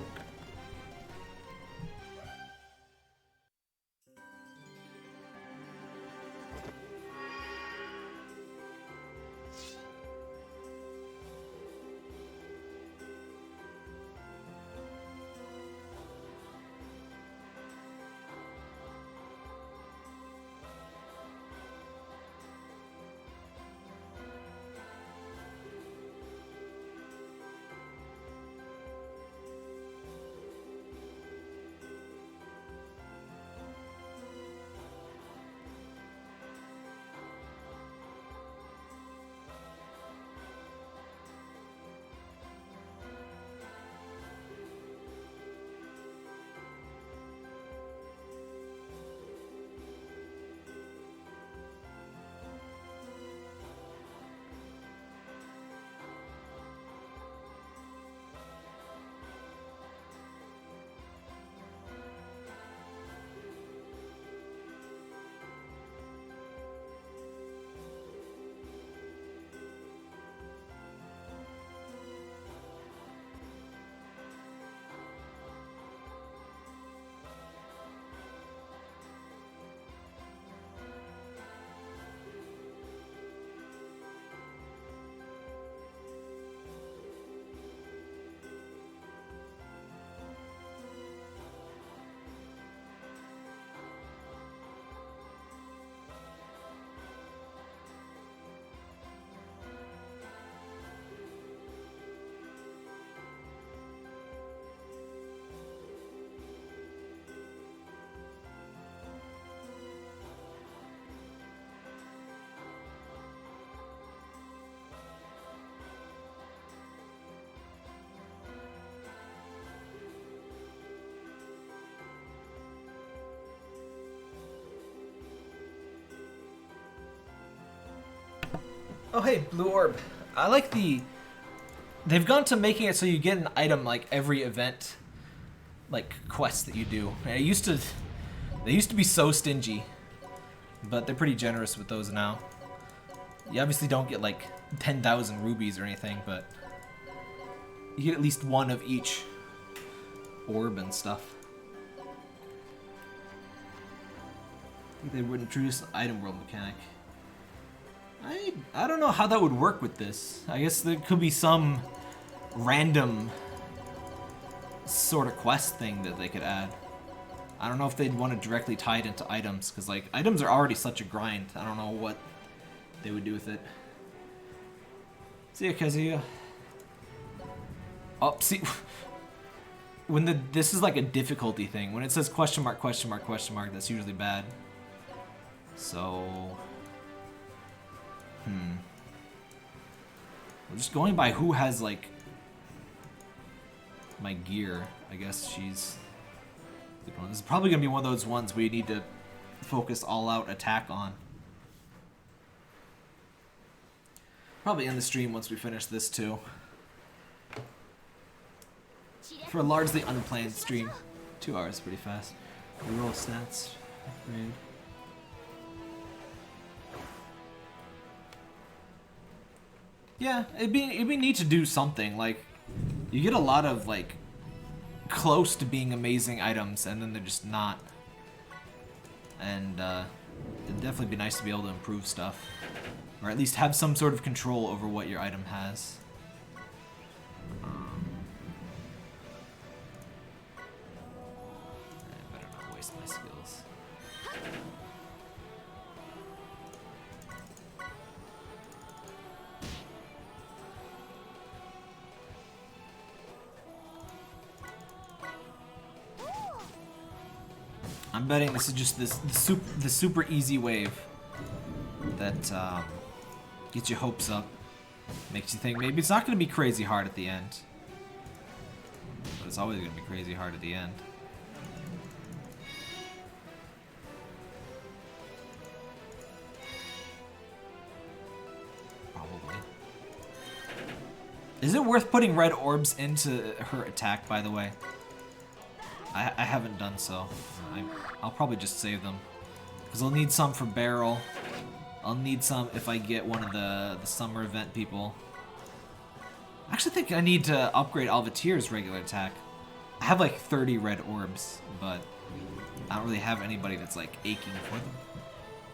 Oh hey, Blue Orb. I like the... They've gone to making it so you get an item like every event, like quest that you do. They used to be so stingy, but they're pretty generous with those now. You obviously don't get like 10,000 rubies or anything, but you get at least one of each orb and stuff. I think they would introduce an item world mechanic. I don't know how that would work with this. I guess there could be some random sort of quest thing that they could add. I don't know if they'd want to directly tie it into items, because like items are already such a grind. I don't know what they would do with it. See ya, Kazuya. Oh, see, when this is like a difficulty thing. When it says question mark, question mark, question mark, that's usually bad. So, I'm just going by who has like my gear. I guess she's the good one. This is probably gonna be one of those ones where you need to focus all out attack on. Probably end the stream once we finish this too. For a largely unplanned stream. 2 hours, pretty fast. Reroll stats. Upgrade. Yeah, it'd be neat to do something. Like, you get a lot of like close to being amazing items, and then they're just not. And it'd definitely be nice to be able to improve stuff, or at least have some sort of control over what your item has. I better not waste my skills. I'm betting this is just the super easy wave that gets your hopes up, makes you think maybe it's not going to be crazy hard at the end, but it's always going to be crazy hard at the end. Probably. Is it worth putting red orbs into her attack, by the way? I haven't done so. I'll probably just save them, because I'll need some for barrel. I'll need some if I get one of the summer event people. I actually think I need to upgrade Alvitr's regular attack. I have like 30 red orbs, but I don't really have anybody that's like aching for them.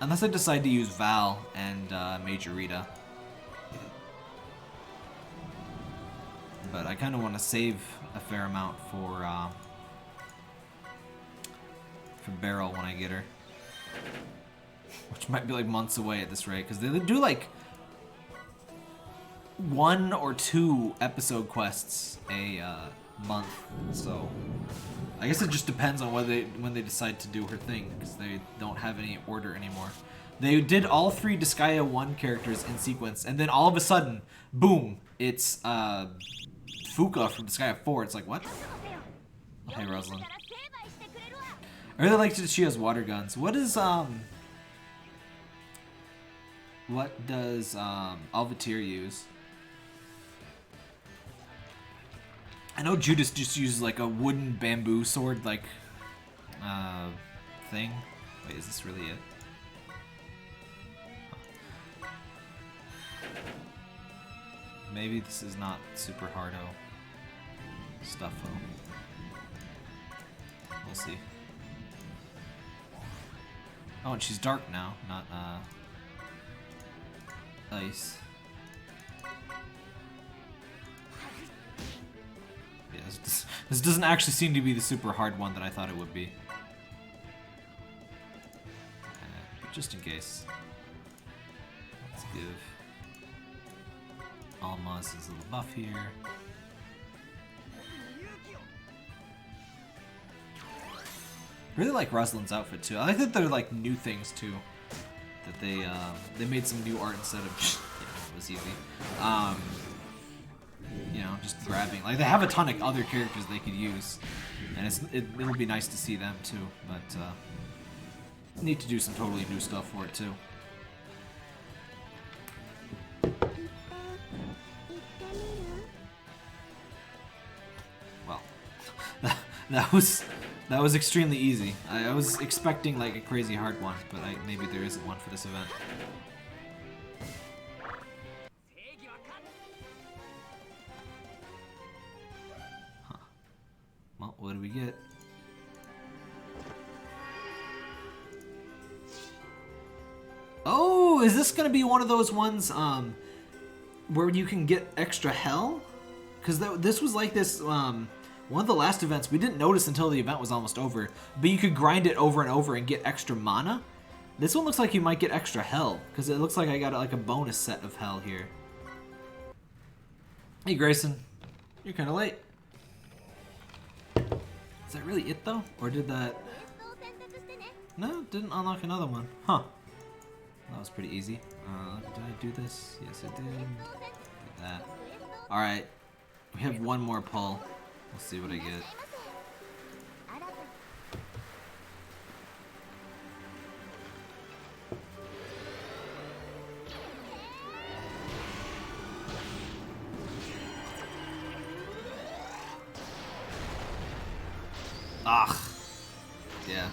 Unless I decide to use Val and Major Rita. But I kind of want to save a fair amount for Beryl when I get her. Which might be like months away at this rate, because they do like 1 or 2 episode quests a month, so I guess it just depends on when they decide to do her thing, because they don't have any order anymore. They did all 3 Disgaea 1 characters in sequence, and then all of a sudden, boom, it's Fuka from Disgaea 4. It's like, what? Oh, hey, Rozalin. I really liked that she has water guns. What does Alvitr use? I know Judas just uses like a wooden bamboo sword like thing. Wait, is this really it? Maybe this is not super hardo stuff though. We'll see. Oh, and she's dark now, not ice. Yeah, this doesn't actually seem to be the super hard one that I thought it would be. But just in case, let's give Almaz his little buff here. Really like Rosalin's outfit too. I like that they're like new things too. That they made some new art instead of just, it was easy. You know, just grabbing. Like they have a ton of other characters they could use, and it'll be nice to see them too. But need to do some totally new stuff for it too. That was extremely easy. I was expecting like a crazy hard one, but maybe there isn't one for this event. Huh. Well, what do we get? Oh, is this gonna be one of those ones where you can get extra hell? Because this was like this one of the last events we didn't notice until the event was almost over, but you could grind it over and over and get extra mana. This one looks like you might get extra hell, because it looks like I got like a bonus set of hell here. Hey Grayson, you're kind of late. Is that really it though? Or did that... No, it didn't unlock another one. Huh. That was pretty easy. Did I do this? Yes, I did. Did that. Alright. We have one more pull. Let's see what I get. Ugh. Yeah,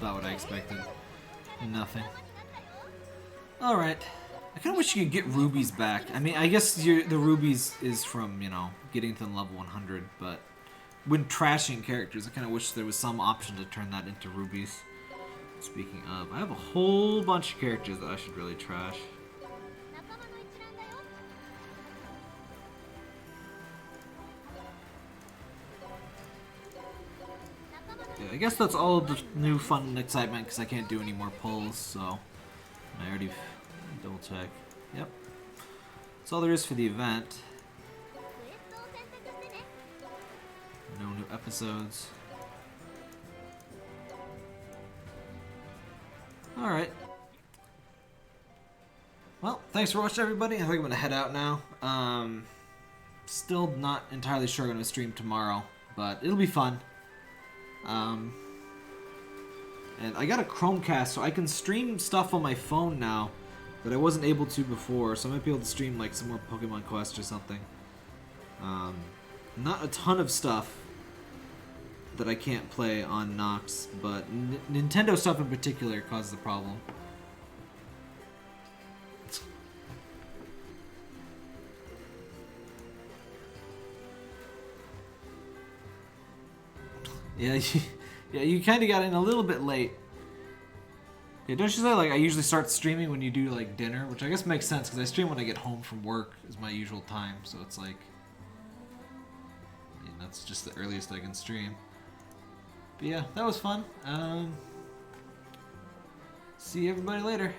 not what I expected. Nothing. Alright. I kind of wish you could get rubies back. I mean, I guess the rubies is from, you know, getting to level 100, but when trashing characters, I kind of wish there was some option to turn that into rubies. Speaking of, I have a whole bunch of characters that I should really trash. Yeah, I guess that's all the new fun and excitement because I can't do any more pulls, so I already double check. Yep. That's all there is for the event. No new episodes. Alright. Well, thanks for watching everybody. I think I'm going to head out now. Still not entirely sure I'm going to stream tomorrow, but it'll be fun. And I got a Chromecast, so I can stream stuff on my phone now that I wasn't able to before, so I might be able to stream like some more Pokemon Quest or something. Not a ton of stuff that I can't play on Nox, but Nintendo stuff in particular causes a problem. Yeah, you kind of got in a little bit late. Yeah, don't you say, like, I usually start streaming when you do, like, dinner, which I guess makes sense, because I stream when I get home from work is my usual time, so it's like, yeah, that's just the earliest I can stream. But yeah, that was fun. See everybody later.